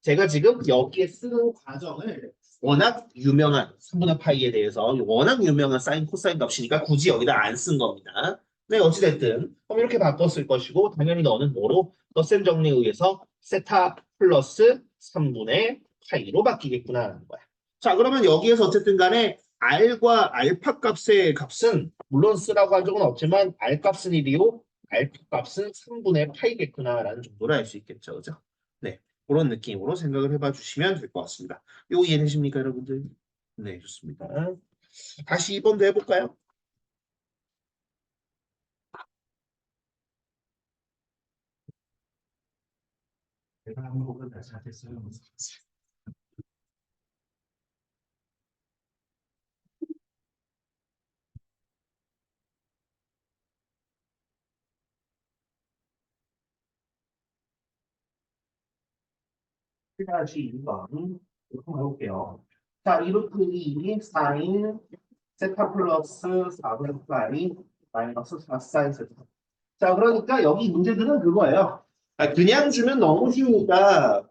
A: 제가 지금 여기에 쓰는 과정을 워낙 유명한 3분의 파이에 대해서 워낙 유명한 사인 코사인 값이니까 굳이 여기다 안 쓴 겁니다. 네, 어찌됐든 그럼 이렇게 바꿨을 것이고 당연히 너는 뭐로? 덧셈 정리에 의해서 세타 플러스 3분의 파이로 바뀌겠구나 하는 거야. 자, 그러면 여기에서 어쨌든 간에 R과 알파 값의 값은 물론 쓰라고 한 적은 없지만 R 값은 1이요. 알파 값은 3분의 파이겠구나라는 정도로 알 수 있겠죠. 그죠? 네. 그런 느낌으로 생각을 해봐 주시면 될 것 같습니다. 이거 이해되십니까, 여러분들? 네, 좋습니다. 다시 2번도 해볼까요? 제가 한국은 다시 하겠어요. 다시 2번 이렇게 해볼게요. 자, 이루트 2 사인 세타 플러스 4분의 파이 마이너스 4 사인 세타. 자, 그러니까 여기 문제들은 그거예요. 아, 그냥 주면 너무 쉬우니까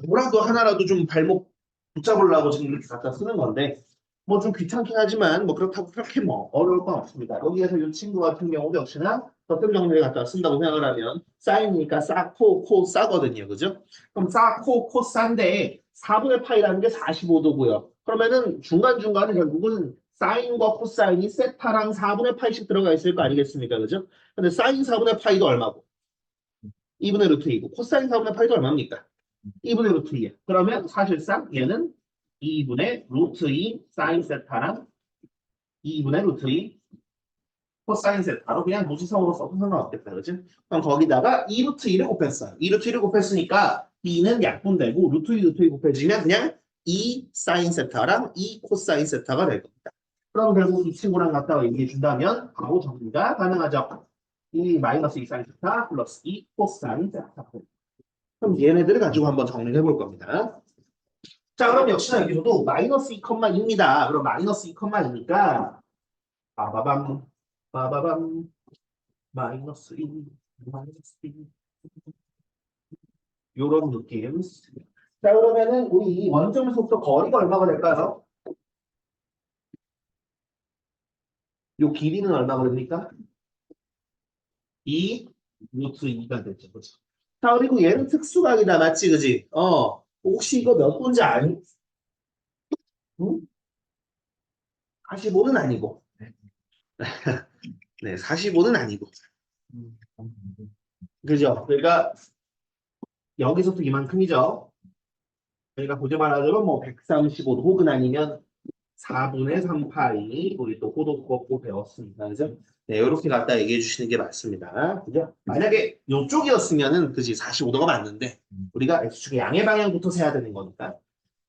A: 뭐라도 하나라도 좀 발목 붙잡으려고 지금 이렇게 갖다 쓰는 건데 뭐 좀 귀찮긴 하지만 뭐 그렇다고 그렇게 뭐 어려울 건 없습니다. 여기에서 이 친구 같은 경우도 역시나 어떤 정리를 갖다 쓴다고 생각을 하면 사인이니까 싸코 싸거든요. 그죠? 그럼 싸코 싼데 4분의 파이라는 게 45도고요. 그러면은 중간중간에 결국은 사인과 코사인이 세타랑 4분의 파이씩 들어가 있을 거 아니겠습니까? 그죠? 근데 사인 4분의 파이도 얼마고? 2분의 루트 2고 코사인 4분의 파이도 얼마입니까? 2분의 루트 2. 그러면 사실상 얘는 2분의 루트 2 사인 세타랑 2분의 루트 2 코사인 세타로 그냥 무지성으로 써도 상관없겠다. 그지? 그럼 거기다가 2 루트 2를 곱했어요. 2 루트 2를 곱했으니까 b는 약분되고 루트 2 곱해지면 그냥 2 사인 세타랑 2 코사인 세타가 될 겁니다. 그럼 결국 이 친구랑 갖다가 얘기해 준다면 바로 정리가 가능하죠. 2 마이너스 2 사인 세타 플러스 2 코사인 세타. 그럼 얘네들을 가지고 한번 정리를 해볼 겁니다. 자, 그럼 역시나 여기서도 마이너스 2,2입니다. 그럼 마이너스 2,2니까 빠바밤 빠바밤 마이너스 2 마이너스 2 요런 느낌. 자, 그러면은 우리 원점에서부터 거리가 얼마가 될까요? 요 길이는 얼마가 됩니까? 2 루트 2가 되죠. 그죠? 자, 그리고 얘는 특수각이다. 맞지? 그지? 혹시 이거 몇 분지 아니? 응? 45는 아니고. 네, 45는 아니고. 그죠? 그러니까 여기서부터 이만큼이죠. 저희가 보지 말아주면 뭐 135도 혹은 아니면 4분의 3파이 우리 또 호도 꺾고 배웠습니다. 그죠? 네, 이렇게 갖다 얘기해 주시는 게 맞습니다. 그죠? 만약에 이쪽이었으면은 그지 45도가 맞는데 우리가 X축의 양의 방향부터 세야 되는 거니까.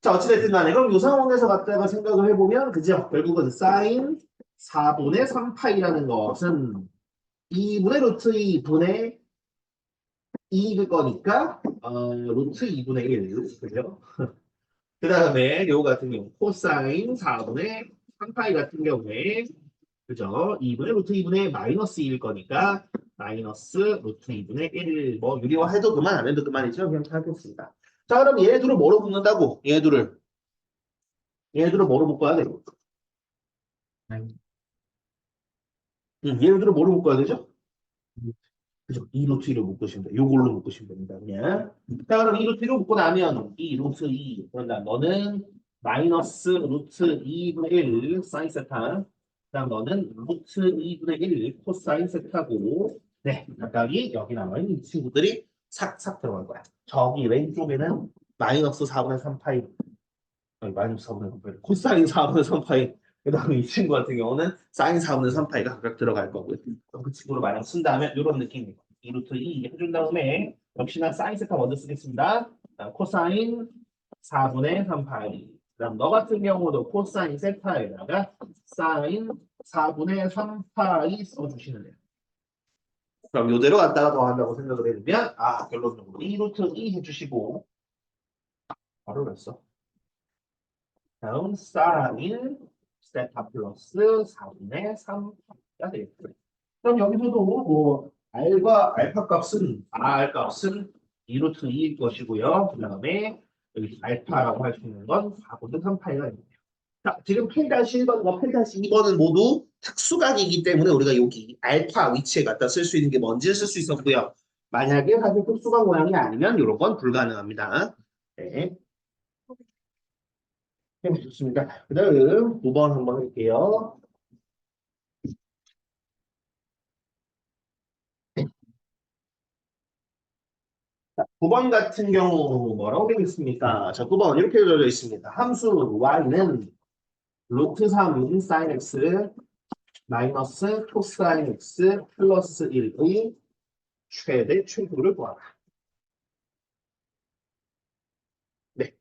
A: 자, 어찌됐든 간에 그럼 이 상황에서 갖다가 생각을 해보면 그죠? 결국은 사인 4분의 3파이라는 것은 2분의 루트 2분의 2일 거니까 루트 2분의 1 그죠? 그 다음에 요 같은 경우 코사인 4분의 3파이 같은 경우에 그죠? 2분의 루트 2분의 마이너스 2일 거니까 마이너스 루트 2분의 1 뭐 유리화 해도 그만 안 해도 그만이죠. 그냥 하겠습니다. 자 그럼 얘들을 뭐로 묶는다고? 얘들을 뭐로 묶어야 돼? 얘들을 뭐로 묶어야 되죠? 그죠? 2 루트 2로 묶으시면 돼. 요걸로 묶으시면 됩니다. 그냥. 자, 그럼 2 루트 2로 묶고 나면 2 루트 2. 그런다. 너는 마이너스 루트 2분의 1 사인 세타. 그다음 너는 루트 2분의 1 코사인 세타고. 네, 각각이 여기 남아있는 이 친구들이 삭삭 들어갈 거야. 저기 왼쪽에는 마이너스 4분의 3파이. 아니, 마이너스 4분의 3파이. 코사인 4분의 3파이. 그다음에 이 친구 같은 경우는 사인 4분의 3파이가 각각 들어갈 거고요. 그럼 그 친구를 만약 쓴다면 이런 느낌입니다. 2 루트 2 해준 다음에 역시나 사인 세타 먼저 쓰겠습니다. 그다음 코사인 4분의 3파이. 그다음 너 같은 경우도 코사인 세타에다가 사인 4분의 3파이 써주시면 돼요. 그럼 요대로 갖다가 더한다고 생각을 해주면 결론적으로 2 루트 2 해주시고 바로 그랬어. 다음 사인 세타 플러스 4분의 3가 되겠고요. 그럼 여기서도 뭐 R과 알파 값은 R 값은 2루트 2일 것이고요. 그 다음에 여기 알파라고 할 수 있는 건 4분의 3파이가 있네요. 자, 지금 8-1번과 8-2번은 모두 특수각이기 때문에 우리가 여기 알파 위치에 갖다 쓸 수 있는 게 뭔지를 쓸 수 있었고요. 만약에 사실 특수각 모양이 아니면 이런 건 불가능합니다. 네. 네, 좋습니다. 그 다음 9번 한번 할게요. 9번 같은 경우 뭐라고 되어 있습니까? 자, 9번 이렇게 되어 있습니다. 함수 y는 루트 3 sin x 마이너스 코사인 x 플러스 1의 최대 최고를 구하라. 네.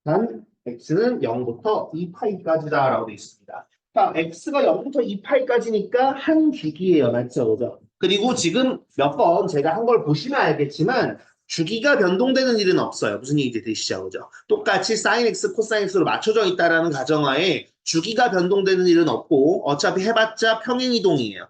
A: 단 x는 0부터 2파이까지다라고 되어 있습니다. 자, x가 0부터 2파이까지니까 한 주기예요. 맞죠? 그죠? 그리고 지금 몇 번 제가 한 걸 보시면 알겠지만 주기가 변동되는 일은 없어요. 무슨 얘기 되시죠? 그죠? 똑같이 sin x, 코사인 x로 맞춰져 있다라는 가정하에 주기가 변동되는 일은 없고 어차피 해봤자 평행이동이에요.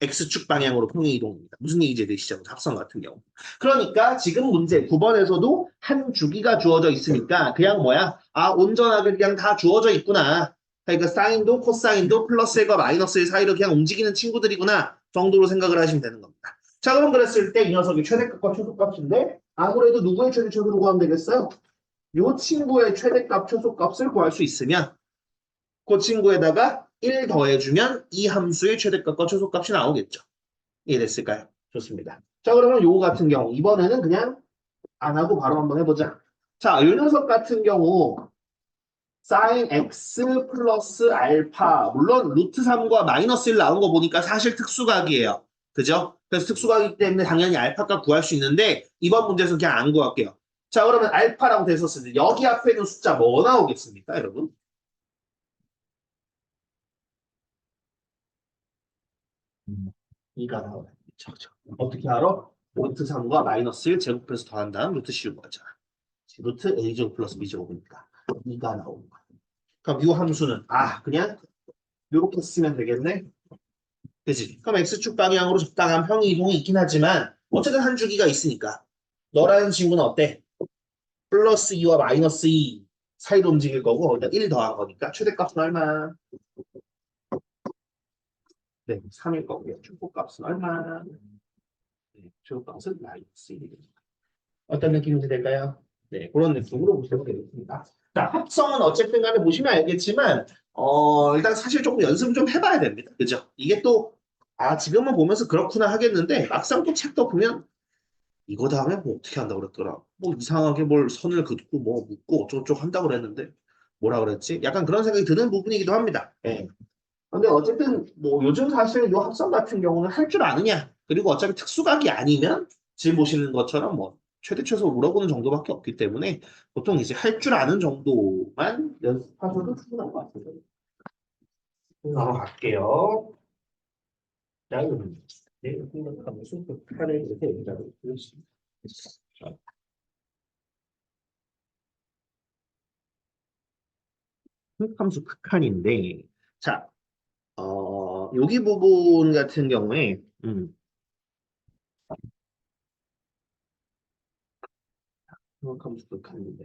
A: X축 방향으로 평행이동입니다. 무슨 얘기인지 되시죠? 합성 같은 경우. 그러니까 지금 문제 9번에서도 한 주기가 주어져 있으니까 그냥 뭐야? 온전하게 그냥 다 주어져 있구나. 그러니까 사인도 코사인도 플러스 1과 마이너스 1 사이로 그냥 움직이는 친구들이구나 정도로 생각을 하시면 되는 겁니다. 자 그럼 그랬을 때 이 녀석이 최대값과 최소값인데 아무래도 누구의 최대 최소로 구하면 되겠어요? 이 친구의 최대값 최소값을 구할 수 있으면 그 친구에다가 1 더해주면 이 함수의 최대값과 최소값이 나오겠죠. 이해됐을까요? 좋습니다. 자, 그러면 요거 같은 경우, 이번에는 그냥 안 하고 바로 한번 해보자. 자, 이 녀석 같은 경우, sin x 플러스 알파, 물론 루트 3과 마이너스 1 나온 거 보니까 사실 특수각이에요. 그죠? 그래서 특수각이기 때문에 당연히 알파값 구할 수 있는데, 이번 문제에서 그냥 안 구할게요. 자, 그러면 알파라고 됐었을 때, 여기 앞에 있는 숫자 뭐 나오겠습니까, 여러분? 2가 나와요. 그쵸. 어떻게 알아? 루트 3과 마이너스 1 제곱해서 더한 다음 루트 씌운 거잖아. 루트 a제곱 플러스 b제곱이니까 2가 나오는 거야. 그럼 이 함수는 그냥 이렇게 쓰면 되겠네. 그치? 그럼 x축 방향으로 적당한 평이동이 있긴 하지만 어쨌든 한 주기가 있으니까 너라는 친구는 어때? 플러스 2와 마이너스 2 사이로 움직일 거고 일단 1 더한 거니까 최대값은 얼마? 네, 3일 거고요. 최고값은 얼마? 네, 최고값은 마이너스 1이겠죠. 어떤 느낌인지 될까요? 네, 그런 느낌으로 보시면 되겠습니다. 자, 합성은 어쨌든 간에 보시면 알겠지만, 일단 사실 조금 연습을 좀 해봐야 됩니다. 그죠? 이게 또, 지금은 보면서 그렇구나 하겠는데, 막상 또 책도 보면 이거 다음에 뭐 어떻게 한다고 그랬더라. 뭐 이상하게 뭘 선을 긋고 뭐 묶고 어쩌고저쩌고 한다고 그랬는데 뭐라 그랬지? 약간 그런 생각이 드는 부분이기도 합니다. 예. 근데 어쨌든 뭐 요즘 사실 요 학점 같은 경우는 할 줄 아느냐 그리고 어차피 특수각이 아니면 지금 보시는 것처럼 뭐 최대 최소 물어보는 정도밖에 없기 때문에 보통 이제 할 줄 아는 정도만 연습하셔도 충분한 것 같습니다. 넘어갈게요. 다음 네, 생각하면서 칼을 이렇게 여기다가 넣습니다. 함수 극한인데 자, 여기 부분 같은 경우에 함수 극한인데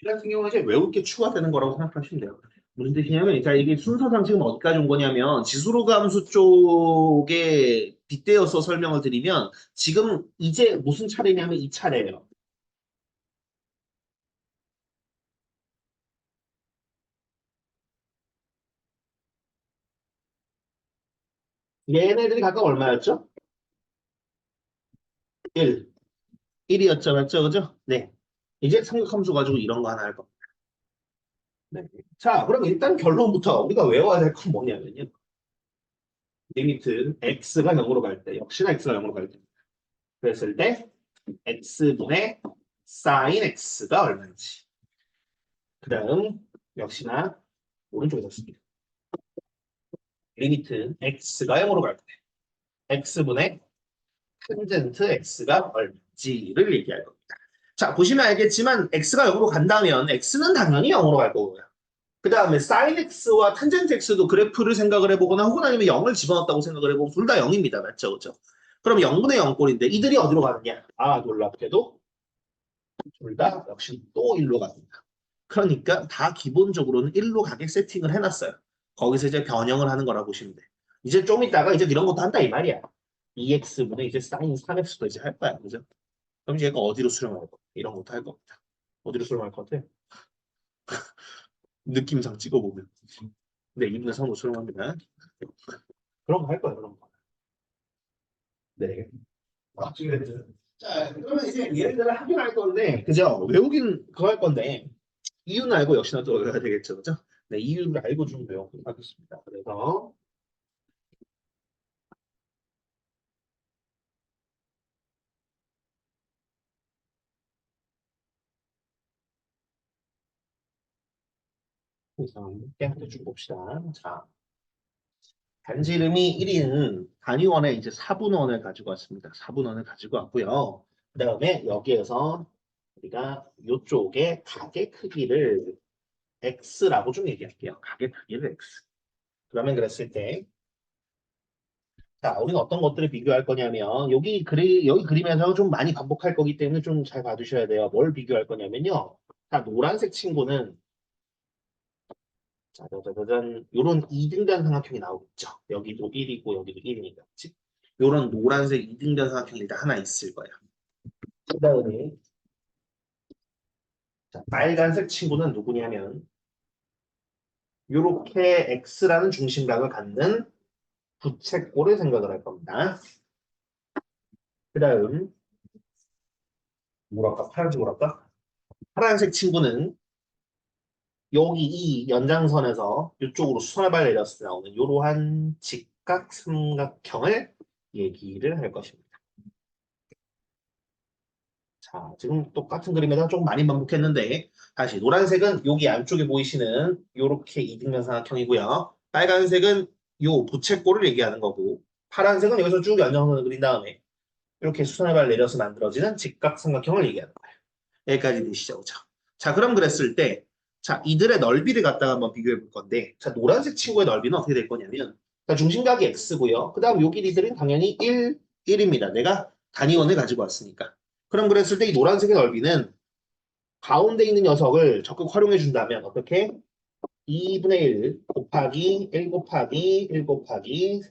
A: 이 같은 경우는 이제 외울 게 추가되는 거라고 생각하시면 돼요. 무슨 뜻이냐면, 자, 이게 순서상 지금 어디까지 온 거냐면, 지수로 함수 쪽에 빗대어서 설명을 드리면, 지금 이제 무슨 차례냐면 이 차례예요. 얘네들이 각각 얼마였죠? 1. 1이었죠, 맞죠? 그죠? 네. 이제 삼각함수 가지고 이런 거 하나 할 겁니다. 네. 자, 그럼 일단 결론부터 우리가 외워야 될 건 뭐냐면요. 리미트 x가 0으로 갈 때, 역시나 x가 0으로 갈 때. 그랬을 때, x분의 sin x가 얼마인지. 그 다음, 역시나 오른쪽에 뒀습니다. 리미트 x가 0으로 갈 때, x분의 탄젠트 x가 얼마인지를 얘기할 겁니다. 자, 보시면 알겠지만, x가 0으로 간다면, x는 당연히 0으로 갈 거고요. 그 다음에 sin x와 탄젠트 x도 그래프를 생각을 해보거나 혹은 아니면 0을 집어넣었다고 생각을 해보면 둘 다 0입니다. 맞죠? 그죠? 그럼 0분의 0꼴인데 이들이 어디로 가느냐? 아, 놀랍게도 둘 다 역시 또 1로 갑니다. 그러니까 다 기본적으로는 1로 가게 세팅을 해놨어요. 거기서 이제 변형을 하는 거라 보시면 돼. 이제 좀 이따가 이제 이런 것도 한다 이 말이야. 2x분의 이제 sin 3x도 이제 할 거야. 그죠? 그럼 이제 얘가 어디로 수렴할 거? 이런 것도 할 겁니다. 어디로 수렴할 것 같아? 느낌상 찍어보면. 네, 2분의 3으로 수렴합니다. 그런 거 할 거야, 그런 거. 네. 맞추겠죠. 자, 그러면 이제 얘네들을 확인할 건데, 그죠? 외우긴 그거 할 건데, 이유는 알고 역시나 또 외워야 되겠죠, 그죠? 네, 이유를 알고 좀 외우도록 하겠습니다. 그래서, 우선 깨부터 쭉 봅시다. 자, 단지 이름이 1인 단위원에 이제 4분원을 가지고 왔습니다. 4분원을 가지고 왔고요. 그 다음에 여기에서 우리가 이쪽에 가게 크기를 x라고 좀 얘기할게요. 가게 크기를 x. 그러면 그랬을 때, 자, 우리는 어떤 것들을 비교할 거냐면, 여기 그림에서 좀 많이 반복할 거기 때문에 좀 잘 봐두셔야 돼요. 뭘 비교할 거냐면요. 자, 노란색 친구는, 자, 짜자자잔, 요런 2등변 삼각형이 나오겠죠. 여기도 1이고, 여기도 1이니까. 그치? 요런 노란색 2등변 삼각형이 일단 하나 있을 거예요. 그 다음에, 자, 빨간색 친구는 누구냐면, 요렇게 X라는 중심각을 갖는 부채꼴을 생각을 할 겁니다. 그 다음, 뭐랄까, 파란색 뭐랄까? 파란색 친구는 여기 이 연장선에서 이쪽으로 수선을 내렸을 때 나오는 이러한 직각 삼각형을 얘기를 할 것입니다. 자, 지금 똑같은 그림에서 좀 많이 반복했는데 다시 노란색은 여기 안쪽에 보이시는 이렇게 이등변 삼각형이고요. 빨간색은 요 부채꼴을 얘기하는 거고 파란색은 여기서 쭉 연장선을 그린 다음에 이렇게 수선을 내려서 만들어지는 직각 삼각형을 얘기하는 거예요. 여기까지 되시죠, 그죠? 자, 그럼 그랬을 때, 자, 이들의 넓이를 갖다가 한번 비교해 볼 건데, 자, 노란색 친구의 넓이는 어떻게 될 거냐면, 자, 중심각이 x고요. 그 다음 요 길이들은 당연히 1입니다. 내가 단위원을 가지고 왔으니까. 그럼 그랬을 때 이 노란색의 넓이는 가운데 있는 녀석을 적극 활용해 준다면 어떻게? 2분의 1 곱하기 1 곱하기 1 곱하기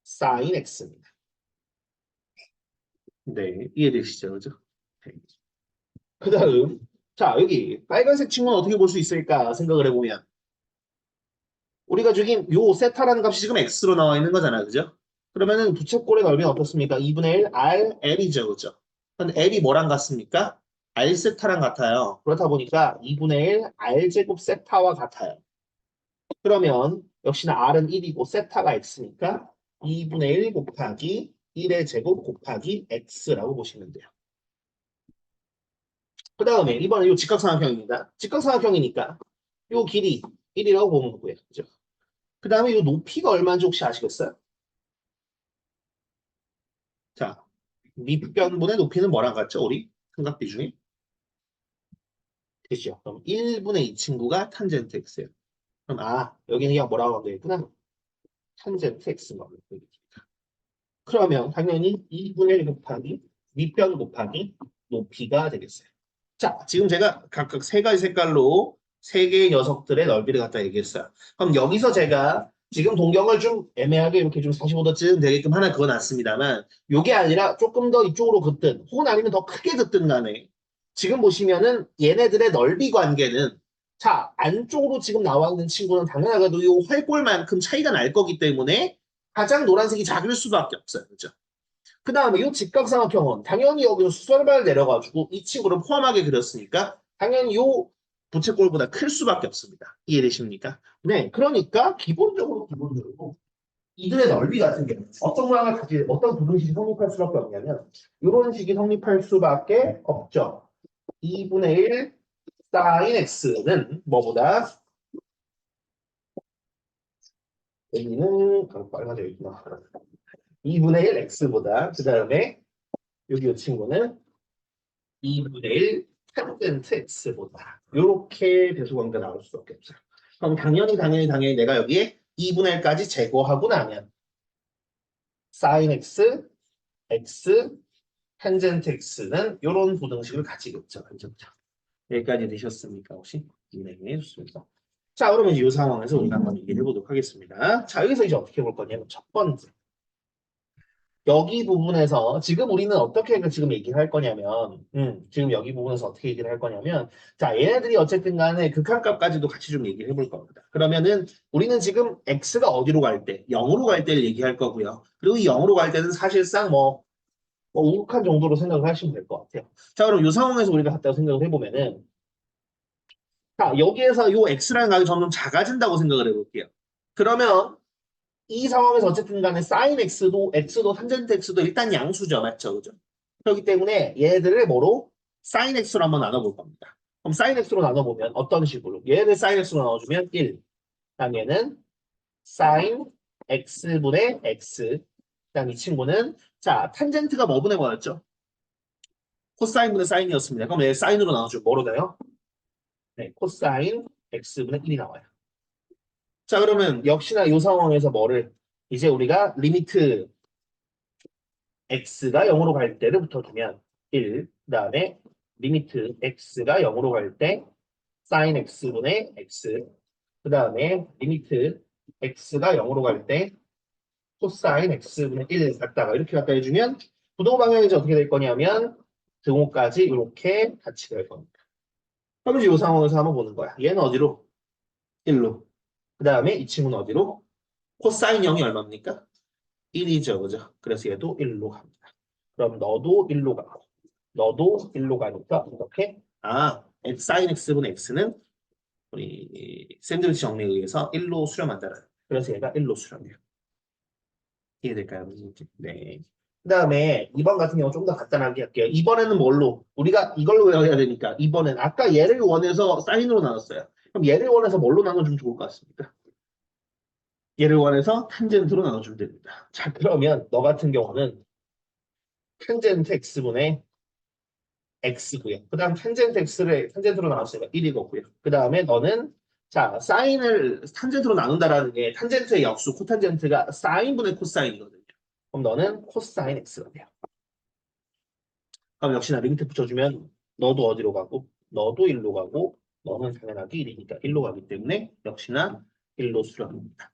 A: sin x입니다. 네, 이해되시죠? 그죠? 네. 그 다음, 자, 여기 빨간색 친구는 어떻게 볼 수 있을까 생각을 해보면, 우리가 주긴 요 세타라는 값이 지금 x로 나와 있는 거잖아, 그죠? 그러면은 부채꼴의 넓이는 어떻습니까? 2분의 1 r l이죠, 그죠? 근데 l이 뭐랑 같습니까? r 세타랑 같아요. 그렇다 보니까 2분의 1 r 제곱 세타와 같아요. 그러면 역시나 r은 1이고 세타가 x니까 2분의 1 곱하기 1의 제곱 곱하기 x라고 보시면 돼요. 그 다음에 이번에 이 직각삼각형입니다. 직각삼각형이니까 이 길이 1이라고 보면 되고요. 그죠? 그 다음에 이 높이가 얼마인지 혹시 아시겠어요? 자, 밑변분의 높이는 뭐랑 같죠? 우리 삼각비 중에? 그죠? 그럼 1분의 이 친구가 탄젠트 x예요. 그럼 여기는 그냥 뭐라고 하면 되겠구나. 탄젠트 x가 되겠다. 그러면 당연히 2분의 1 곱하기 밑변 곱하기 높이가 되겠어요. 자, 지금 제가 각각 세 가지 색깔로 세 개의 녀석들의 넓이를 갖다 얘기했어요. 그럼 여기서 제가 지금 동경을 좀 애매하게 이렇게 좀 45도쯤 되게끔 하나 그어놨습니다만 요게 아니라 조금 더 이쪽으로 긋든 혹은 아니면 더 크게 긋든 간에 지금 보시면은 얘네들의 넓이 관계는 자, 안쪽으로 지금 나와 있는 친구는 당연하게도 요 활골만큼 차이가 날 거기 때문에 가장 노란색이 작을 수밖에 없어요. 그죠? 그 다음에 이 직각삼각형은 당연히 여기서 수열반을 내려가지고 이 친구를 포함하게 그렸으니까 당연히 이 부채꼴보다 클 수밖에 없습니다. 이해되십니까? 네, 그러니까 기본적으로 이들의 넓이 같은 경우는 어떤 모양을 가지 어떤 부등식이 성립할 수밖에 없냐면 이런 식이 성립할 수밖에 없죠. 2분의 1 사인 x는 뭐보다 여기는 빨간색 있구나. 2분의 1 x보다 그 다음에 여기 이 친구는 2분의 1 탄젠트 x보다 이렇게 배수관계가 나올 수밖에 없어요. 그럼 당연히 내가 여기에 2분의 1까지 제거하고 나면 sin x, x, 탄젠트 x는 이런 부등식을 가지겠죠. 그렇죠? 여기까지 되셨습니까 혹시? 네, 좋습니다. 자, 그러면 이 상황에서 우리가 한번 얘기를 해보도록 하겠습니다. 자, 여기서 이제 어떻게 볼 거냐면 첫 번째 여기 부분에서 지금 우리는 어떻게 지금 얘기를 할 거냐면 지금 여기 부분에서 어떻게 얘기를 할 거냐면 자 얘네들이 어쨌든 간에 극한값까지도 같이 좀 얘기를 해볼 겁니다. 그러면은 우리는 지금 x가 어디로 갈 때 0으로 갈 때를 얘기할 거고요. 그리고 이 0으로 갈 때는 사실상 뭐 우극한 정도로 생각을 하시면 될 것 같아요. 자 그럼 이 상황에서 우리가 갖다가 생각을 해보면은 자 여기에서 이 x라는 값이 점점 작아진다고 생각을 해볼게요. 그러면 이 상황에서 어쨌든 간에 sin x도 탄젠트 x도 일단 양수죠. 맞죠? 그죠? 그렇기 때문에 얘들을 뭐로? sin x로 한번 나눠볼 겁니다. 그럼 sin x로 나눠보면 어떤 식으로? 얘를 sin x로 나눠주면 1. 그다음 얘는 sin x분의 x. 그다음 이 친구는 자 탄젠트가 뭐분의 뭐였죠? 코사인분의 사인이었습니다. 그럼 얘 사인으로 나눠주면 뭐로 돼요? 네, 코사인 x분의 1이 나와요. 자 그러면 역시나 이 상황에서 뭐를 이제 우리가 리미트 x가 0으로 갈 때를 붙어주면 1, 그 다음에 리미트 x가 0으로 갈 때 sin x분의 x, 그 다음에 리미트 x가 0으로 갈 때 코사인 x분의 1 갖다가 해주면 부동 방향이 이제 어떻게 될 거냐면 등호까지 이렇게 같이 될 겁니다. 그럼 이제 이 상황에서 한번 보는 거야. 얘는 어디로? 1로. 그 다음에 이 친구는 어디로? 코사인 0이 얼마입니까? 1이죠, 그죠? 그래서 얘도 1로 갑니다. 그럼 너도 1로 가고 너도 1로 가니까 이렇게 sin x분의 x는 우리 샌드위치 정리에 의해서 1로 수렴한다는 그래서 얘가 1로 수렴해요. 이해될까요? 네. 그 다음에 2번 같은 경우 좀 더 간단하게 할게요. 이번에는 뭘로? 우리가 이걸로 외워야 되니까 이번엔 아까 얘를 원해서 사인으로 나눴어요. 그럼 얘를 원해서 뭘로 나눠주면 좋을 것 같습니까? 얘를 원해서 탄젠트로 나눠주면 됩니다. 자 그러면 너 같은 경우는 탄젠트 x분의 x고요. 그 다음 탄젠트 x를 탄젠트로 나눴으니까 1이고요. 그 다음에 너는 자 사인을 탄젠트로 나눈다라는 게 탄젠트의 역수 코탄젠트가 사인분의 코사인이거든요. 그럼 너는 코사인 x가 돼요. 그럼 역시나 리미트 붙여주면 너도 어디로 가고 너도 1로 가고 너는 당연하게 1이니까 1로 가기 때문에 역시나 1로 수렴합니다.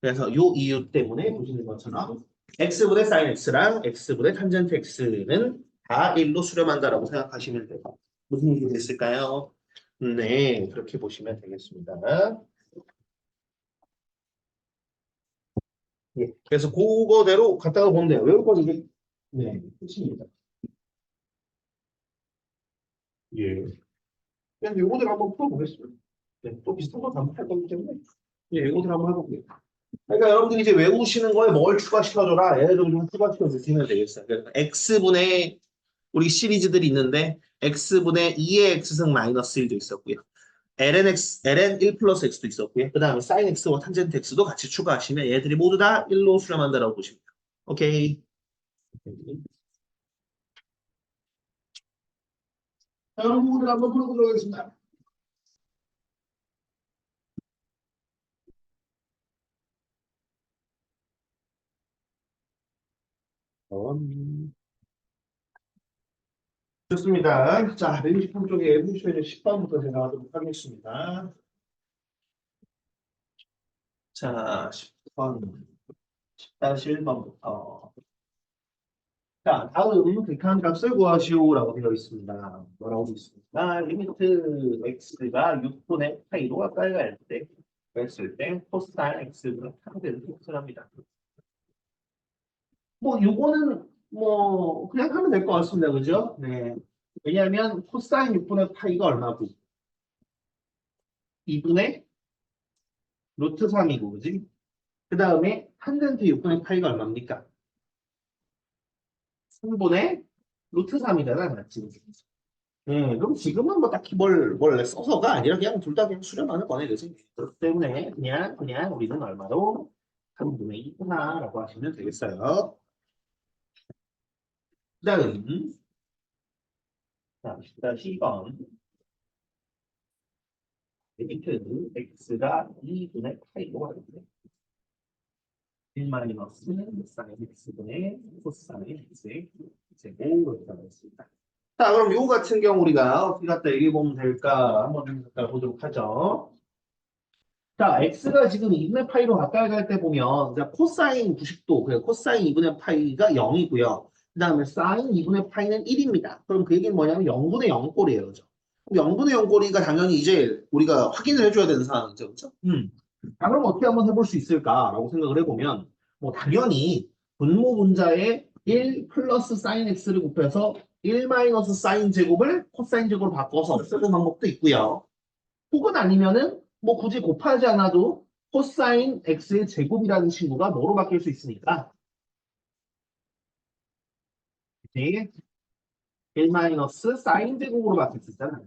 A: 그래서 이 이유 때문에 보시는 것처럼 x분의 sin x랑 x분의 탄젠트 x는 다 1로 수렴한다라고 생각하시면 돼요. 무슨 얘기 됐을까요? 네, 그렇게 보시면 되겠습니다. 예. 그래서 그거대로 갖다가 보면 돼요. 외울 건 이게 네, 끝입니다. 예. 그래서 요거들 한번 풀어보겠습니다. 네, 또 비슷한 거 반복할 거기 때문에 예, 요거들 한번 해볼게요. 그러니까 여러분들이 이제 외우시는 거에 뭘 추가시켜줘라. 얘네들 좀 추가시켜 주시면 되겠어요. 그래서 x분의 우리 시리즈들이 있는데 x분의 2의 x승 마이너스 1도 있었고요. ln 1 플러스 x도 있었고요. 그 다음에 sin x와 탄젠트 x도 같이 추가하시면 얘들이 모두 다 1로 수렴한다라고 보시면 돼요. 오케이. 자, 여러분 오늘 한번 풀어보도록 하겠습니다. 좋습니다. 자, 163쪽에 문제는 10번부터 제가 하도록 하겠습니다. 자, 10번, 10-1번부터. 자, 다음 극한 값을 구하시오라고 되어 있습니다. 뭐라고 되어 있습니까? 리미트 x가 6분의 파이로 가까이 갈 때, 그랬을 때 코사인 x분의 상대를 표현합니다. 뭐, 요거는 뭐, 그냥 하면 될 것 같습니다. 그죠? 네. 왜냐하면 코사인 6분의 파이가 얼마고? 2분의 루트 3이고, 그지? 그 다음에 탄젠트 6분의 파이가 얼마입니까? 3분의 루트 3이잖아, 맞지? 그럼 지금은 뭐 딱히 뭘 써서가 아니라 그냥 둘 다 그냥 수렴하는 거네, 그지? 그렇기 때문에 그냥 우리는 얼마로 3분의 2구나라고 하시면 되겠어요. 그 다음, 자, 10-2번. 리미트 x가 2분의 파이로 하는데 1 마이너스 사인 x분의 코사인 x의 제곱으로 나타났습니다. 자, 그럼 요 같은 경우 우리가 어떻게 갖다 얘기해 보면 될까? 한번 갖다 보도록 하죠. 자, x가 지금 2분의 파이로 가까이 갈 때 보면 자, 코사인 90도, 그래 코사인 2분의 파이가 0이고요. 그 다음에 사인 2분의 파이는 1입니다. 그럼 그 얘기는 뭐냐면 0분의 0꼴이에요. 그죠? 0분의 0꼴이니까 당연히 이제 우리가 확인을 해줘야 되는 상황이죠. 그죠? 자, 그럼 어떻게 한번 해볼 수 있을까라고 생각을 해보면 뭐 당연히 분모 분자에 1 플러스 사인 x를 곱해서 1 마이너스 사인 제곱을 코사인 제곱으로 바꿔서 쓰는 방법도 있고요. 혹은 아니면은 뭐 굳이 곱하지 않아도 코사인 x의 제곱이라는 친구가 뭐로 바뀔 수 있으니까 이제 1 마이너스 사인 제곱으로 바뀔 수 있잖아요.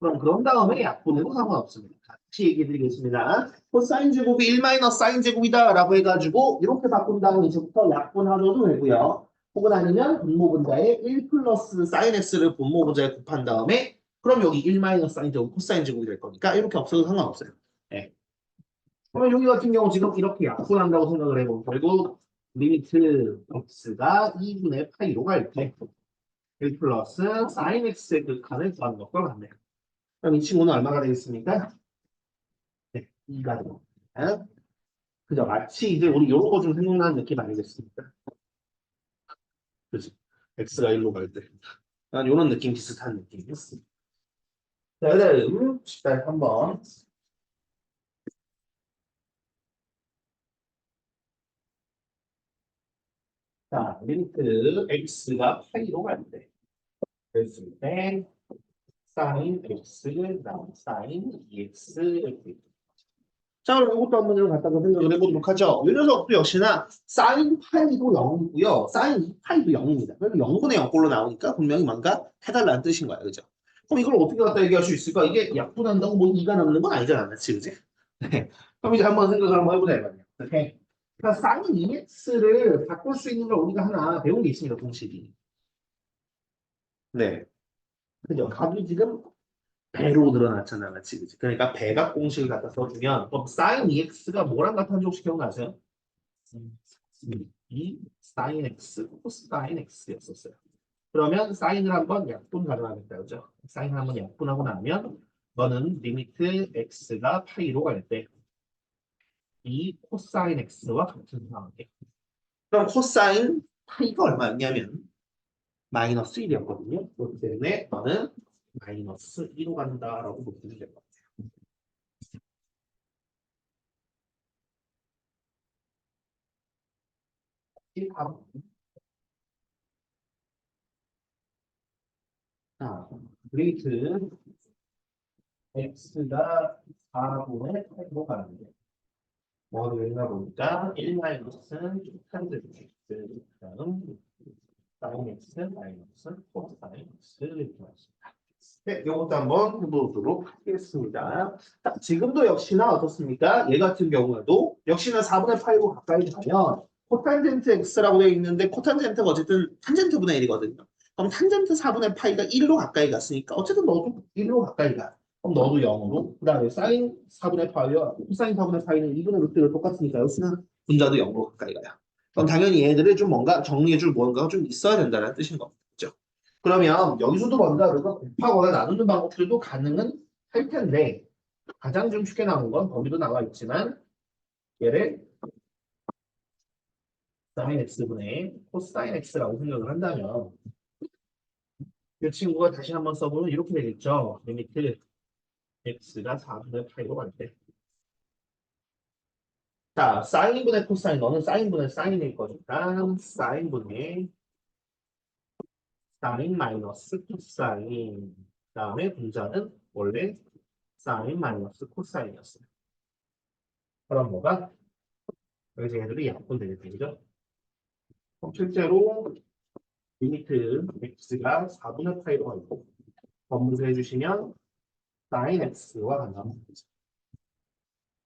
A: 그럼 그런 다음에 약분해도 상관없습니다. 같이 얘기해 드리겠습니다. 코사인 제곱이 1 마이너스 사인 제곱이다 라고 해가지고 이렇게 바꾼 다음에 이제부터 약분하셔도 되고요. 혹은 아니면 분모분자에 1 플러스 사인 x를 분모분자에 곱한 다음에 그럼 여기 1 마이너스 사인 제곱 코사인 제곱이 될 거니까 이렇게 없어도 상관없어요. 네. 그러면 여기 같은 경우 지금 이렇게 약분한다고 생각을 해보면 결국 리미트 x가 2분의 파이로 갈 때 1 플러스 사인 x의 극한을 구하는 것과 같네요. 그럼 이 친구는 얼마가 되겠습니까? 네, 2가 됩니다. 그죠? 마치 이제 우리 요런 거 좀 생각나는 느낌 아니겠습니까? 그죠? x가 1로 갈 때. 난 요런 느낌 비슷한 느낌이었어. 자, 그다음 3번. 자, 리미트 x가 8로 갈 때. 그랬을 때 사인 x, 그다음 사인 2x 이렇게. 자, 그럼 이것도 한번 좀 갖다가 생각을 해보도록 하죠. 이 녀석도 역시나 사인 파이도 0이고요. 사인 2파이도 0입니다. 그래서 0분의 0꼴로 나오니까 분명히 뭔가 해달라는 뜻인 거야. 그죠? 그럼 이걸 어떻게 갖다 얘기할 수 있을까? 이게 약분한다고 뭐 2가 남는 건 아니잖아. 맞지? 그지? 네. 그럼 이제 한번 생각을 한번 해보자. 이거요. 오케이. 그러니까 사인 2x를 바꿀 수 있는 걸 우리가 하나 배운 게 있습니다. 공식이. 네. 그죠? 값이 지금 배로 늘어났잖아. 맞지? 그지? 그러니까 배각 공식을 갖다 써주면 그럼 사인 2x가 뭐랑 같은지 혹시 기억나세요? 이 사인 x, 코사인 x였었어요. 그러면 사인을 한번 약분 가능하겠다. 그죠? 사인을 한번 약분하고 나면 너는 리미트 x가 파이로 갈 때 이 코사인 x와 같은 상황이에요. 그럼 코사인 파이가 얼마였냐면 마이너스 1이었거든요. 그렇기 때문에 너는 마이너스 1로 간다라고 보시면 될 것 같아요. 요. 1번. 자, 리미트 x가 4분의 8로 가는데 뭐를 읽나 보니까 1 마이너스 탄젠트 x 다음 사인 x 마이너스 코사인 x 이렇게 나왔습니다. 네, 이것도 한번 해보도록 하겠습니다. 자, 지금도 역시나 어떻습니까? 얘 같은 경우에도 역시나 4분의 8로 가까이 가면 코탄젠트 x라고 되어 있는데 코탄젠트가 어쨌든 탄젠트분의 1이거든요. 그럼 탄젠트 4분의 파이가 1로 가까이 갔으니까 어쨌든 너도 1로 가까이 가. 그럼 너도 0으로. 그 다음에 사인 4분의 파이와 코사인 4분의 파이는 2분의 루트가 똑같으니까 역시나 분자도 0으로 가까이 가요. 그럼 당연히 얘들을 좀 뭔가 정리해줄 무언가가 좀 있어야 된다는 뜻인 거죠. 그러면 여기서도 뭔가 우리가 곱하거나 나누는 방법들도 가능은 할 텐데 가장 좀 쉽게 나오는 건 거기도 나와 있지만 얘를 사인 x분의 코사인 x라고 생각을 한다면 이 친구가 다시 한번 써보면 이렇게 되겠죠. 리미트 x가 4분의 8로 갈 때. 자, 사인분의 코사인, 너는 사인분의 사인일 거니까 사인분의 사인 마이너스 코사인. 다음에 분자는 원래 사인 마이너스 코사인이었어요. 그럼 뭐가? 여기서 얘들이 약분되게 되죠. 그럼 실제로 리미트 x가 4분의 8로 가고 법문서 해주시면 사인 x와 같나요?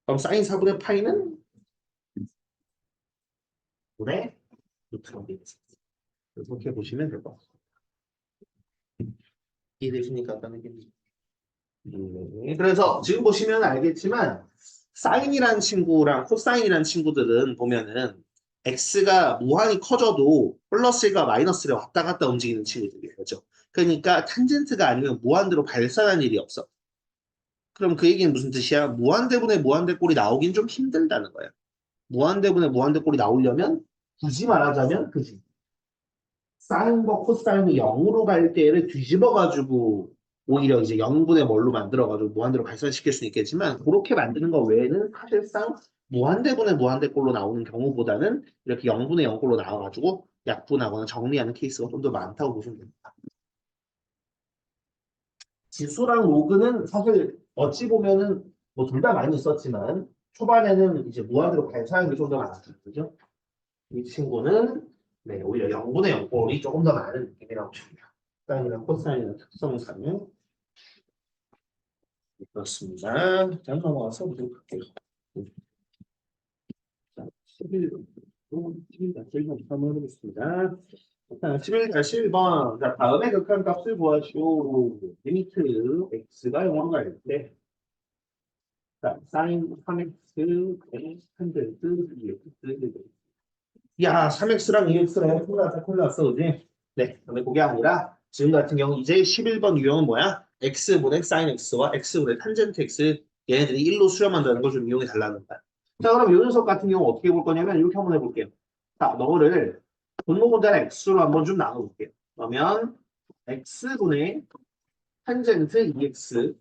A: 그럼 사인 4분의 8는 분의 루트가 되겠습니다. 이렇게 보시면 될 것 같습니다. 이해되십니까? 아까는 그래서 지금 보시면 알겠지만 사인이라는 친구랑 코사인이라는 친구들은 보면은 x가 무한히 커져도 플러스 1과 마이너스 1에 왔다 갔다 움직이는 친구들이에요. 그죠? 그러니까 탄젠트가 아니면 무한대로 발산할 일이 없어. 그럼 그 얘기는 무슨 뜻이야? 무한대분의 무한대꼴이 나오긴 좀 힘들다는 거야. 무한대분의 무한대꼴이 나오려면 굳이 말하자면 그지. 사인과 코사인이 0으로 갈 때를 뒤집어가지고 오히려 이제 0분의 뭘로 만들어가지고 무한대로 발산시킬 수는 있겠지만 그렇게 만드는 거 외에는 사실상 무한대분의 무한대꼴로 나오는 경우보다는 이렇게 0분의 0꼴로 나와가지고 약분하거나 정리하는 케이스가 좀 더 많다고 보시면 됩니다. 지수랑 로그는 사실 어찌 보면은 뭐 둘 다 많이 썼지만 초반에는 이제 무한대로 발산하는 게 좀 더 많았죠. 그죠? 이 친구는 네, 오히려 0분의 0꼴이 조금 더 많은 느낌이라고 봅니다. 사인이나 코사인의 특성상 그렇습니다. 자, 넘어가서 보도록 할게요. 자, 11번. 11-1번 한번 해보겠습니다. 자, 11-1번. 자, 다음에 극한 값을 구하시오. 리미트 x가 0으로 갈 때. 자, 사인 3x, 한델트, 2x. 야, 3x랑 2x랑 콜났어, 그지? 네, 근데 그게 아니라 지금 같은 경우 이제 11번 유형은 뭐야? x분의 sin x와 x분의 탄젠트 x 얘네들이 1로 수렴한다는 걸 좀 이용해 달라는 거야. 자, 그럼 이 녀석 같은 경우 어떻게 볼 거냐면 이렇게 한번 해볼게요. 자, 너를 분모분자를 x로 한번 좀 나눠볼게요. 그러면 x분의 탄젠트 2x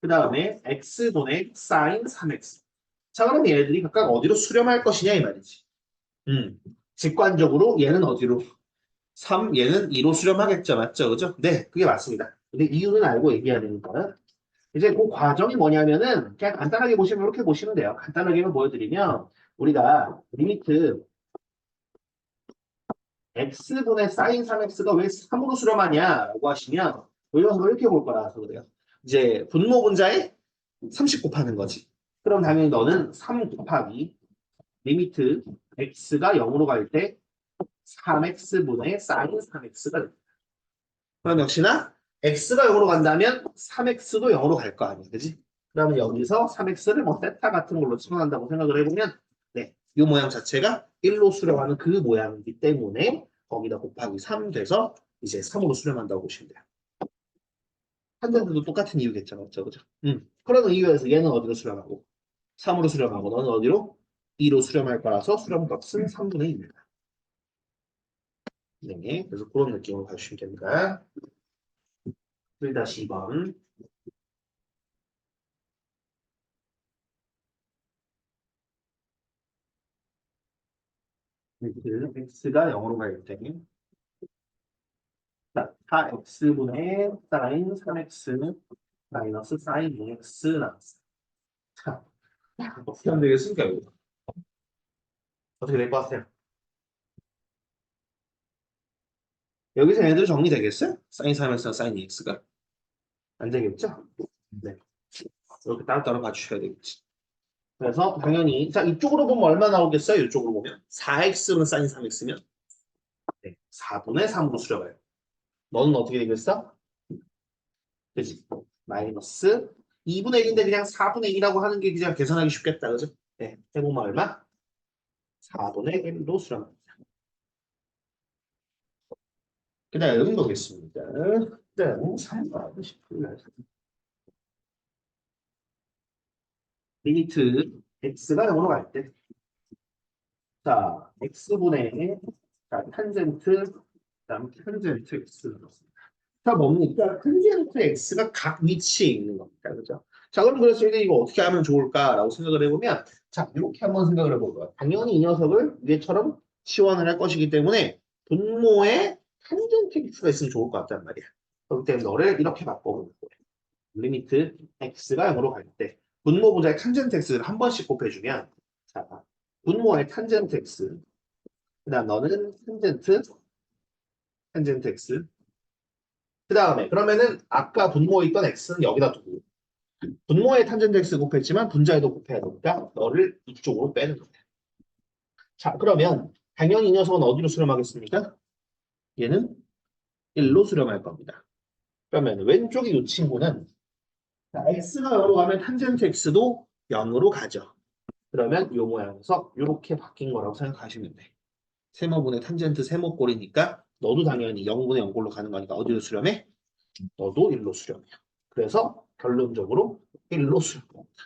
A: 그 다음에 x분의 sin 3x. 자, 그럼 얘네들이 각각 어디로 수렴할 것이냐 이 말이지. 직관적으로 얘는 어디로? 3, 얘는 2로 수렴하겠죠. 맞죠? 그죠? 네, 그게 맞습니다. 근데 이유는 알고 얘기해야 되니까. 이제 그 과정이 뭐냐면은 그냥 간단하게 보시면 이렇게 보시면 돼요. 간단하게만 보여드리면 우리가 리미트 x분의 sin 3x가 왜 3으로 수렴하냐라고 하시면 이런 걸 이렇게 볼 거라서 그래요. 이제 분모 분자에 30 곱하는 거지. 그럼 당연히 너는 3 곱하기 리미트 x가 0으로 갈 때 3x분의 sin 3x가 됩니다. 그럼 역시나 x가 0으로 간다면 3x도 0으로 갈 거 아니야. 그지? 그러면 여기서 3x를 뭐 세타 같은 걸로 칭한다고 생각을 해보면 네, 이 모양 자체가 1로 수렴하는 그 모양이기 때문에 거기다 곱하기 3 돼서 이제 3으로 수렴한다고 보시면 돼요. 한자들도 똑같은 이유겠죠. 맞죠? 그죠? 그러는 이유에서 얘는 어디로 수렴하고 3으로 수렴하고 너는 어디로? 2로 수렴할 거라서 수렴값은 3분의 1입니다. 네, 그래서 그런 느낌으로 가주시면 됩니다. 1-2번. x가 0으로 갈 때. 자, 4x분의 사인 3x 마이너스 사인 2x 나왔어. 자, 어떻게 하면 되겠습니까, 이거? 어떻게 될 것 같아요? 여기서 얘네들 정리되겠어요? 사인 3x랑 사인 2x가? 안 되겠죠? 네. 이렇게 따로따로 봐주셔야 되겠지. 그래서 당연히, 자, 이쪽으로 보면 얼마 나오겠어요? 이쪽으로 보면. 4x는 사인 3x면? 네. 4분의 3으로 수렴해요. 너는 어떻게 되겠어? 그지? 마이너스 2분의 1인데 그냥 4분의 1이라고 하는 게 그냥 계산하기 쉽겠다. 그죠? 네. 해보면 얼마? 4분의 1로 수렴합니다. 그 다음 보겠습니다. 그 다음 3번 10분 리미트 x가 0으로 갈 때. 자, x분의 자, 탄젠트 그다음 탄젠트 x 넣습니다. 자, 뭡니까? 탄젠트 x가 각 위치에 있는 겁니다. 그죠? 자, 그럼 그래서 이거 어떻게 하면 좋을까라고 생각을 해보면 자, 이렇게 한번 생각을 해볼 거야. 당연히 이 녀석을 위에처럼 치환을 할 것이기 때문에 분모에 탄젠트 x가 있으면 좋을 것 같단 말이야. 그렇기 때문에 너를 이렇게 바꿔보는 거야. 리미트 x가 0으로 갈 때 분모 분자의 탄젠트 x를 한 번씩 곱해주면 자, 분모의 탄젠트 x 그 다음 너는 탄젠트 x 그 다음에 그러면은 아까 분모에 있던 x는 여기다 두고 분모에 탄젠트 x 곱했지만 분자에도 곱해야 되니까 너를 이쪽으로 빼는 거야. 자, 그러면 당연히 이 녀석은 어디로 수렴하겠습니까? 얘는 1로 수렴할 겁니다. 그러면 왼쪽에 이 친구는 자, x가 0으로 가면 탄젠트 x도 0으로 가죠. 그러면 이 모양에서 이렇게 바뀐 거라고 생각하시면 돼. 세모분의 탄젠트 세모꼴이니까 너도 당연히 0분의 0꼴로 가는 거니까 어디로 수렴해? 너도 1로 수렴해. 그래서 결론적으로 1로 수렴합니다.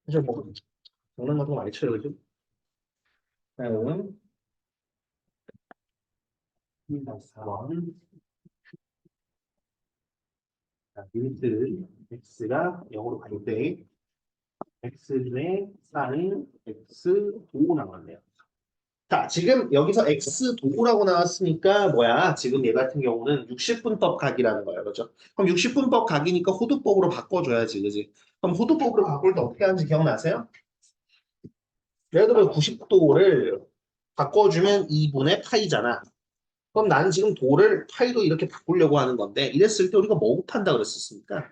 A: 사실 뭐 장난 같은 거 많이 쳐요, 그죠? 다음은 4번 리미트 x가 0으로 갈 때 x분의 사인 x 도 나왔네요. 자, 지금 여기서 x 도구라고 나왔으니까 뭐야? 지금 얘 같은 경우는 60분법 각이라는 거예요. 그죠? 그럼 60분법 각이니까 호두법으로 바꿔줘야지. 그지? 그럼 호두법으로 바꿀 때 어떻게 하는지 기억나세요? 예를 들어 90도를 바꿔주면 2분의 파이잖아. 그럼 나는 지금 도를 파이로 이렇게 바꾸려고 하는 건데 이랬을 때 우리가 뭐 곱한다 그랬었습니까?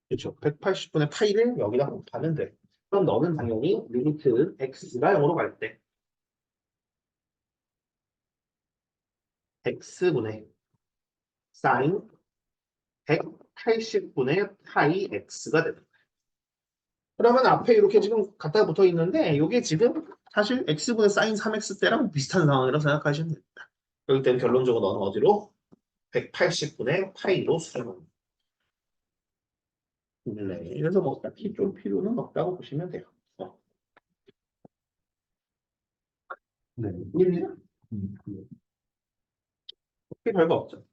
A: 그렇죠. 180분의 파이를 여기다 곱하면 돼. 그럼 너는 당연히 리미트 x가 0으로 갈 때 x분의 사인 180분의 파이 x가 됩니다. 그러면 앞에 이렇게 지금 갖다 붙어 있는데 이게 지금 사실 x분의 사인 3x 때랑 비슷한 상황이라고 생각하시면 됩니다. 그렇기 때문에 결론적으로 너는 어디로? 180분의 파이로 수렴합니다. 네, 그래서 뭐 딱히 좀 필요는 없다고 보시면 돼요. 어. 네. 1이요? 그게 별거 없죠.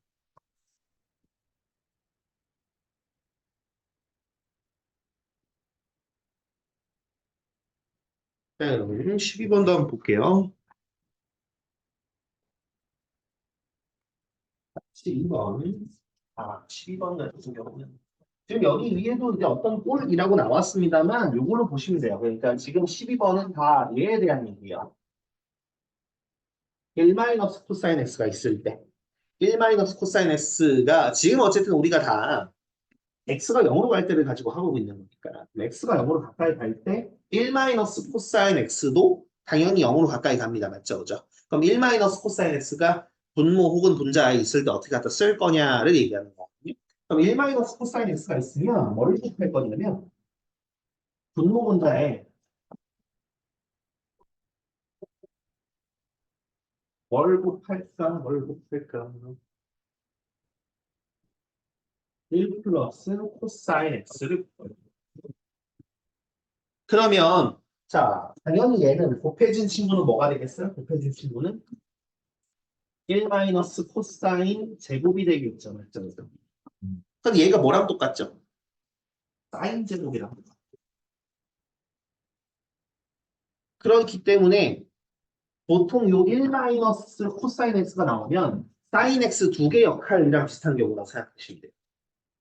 A: 네, 그럼 12번도 한번 볼게요. 12번. 12번 같은 경우는 지금 여기 위에도 이제 어떤 꼴이라고 나왔습니다만 이걸로 보시면 돼요. 그러니까 지금 12번은 다 얘에 대한 얘기예요. 1 마이너스 코사인 x가 있을 때 1 마이너스 코사인 x가 지금 어쨌든 우리가 다 x가 0으로 갈 때를 가지고 하고 있는 거니까 x가 0으로 가까이 갈 때 1 마이너스 코사인 x도 당연히 0으로 가까이 갑니다. 맞죠? 그죠? 그럼 1 마이너스 코사인 x가 분모 혹은 분자에 있을 때 어떻게 갖다 쓸 거냐를 얘기하는 거거든요. 그럼 1 마이너스 코사인 x가 있으면 뭘 곱할 거냐면 분모 분자에 뭘 곱할까? 1 플러스 코사인 x를 곱해요. 그러면 자 당연히 얘는 곱해진 친구는 뭐가 되겠어요? 곱해진 친구는 1 마이너스 코사인 제곱이 되겠죠. 맞죠? 그럼 얘가 뭐랑 똑같죠? 사인 제곱이랑 똑같아요. 그렇기 때문에 보통 요 1 마이너스 코사인 x가 나오면 사인 x 두 개 역할이랑 비슷한 경우라고 생각하시면 돼요.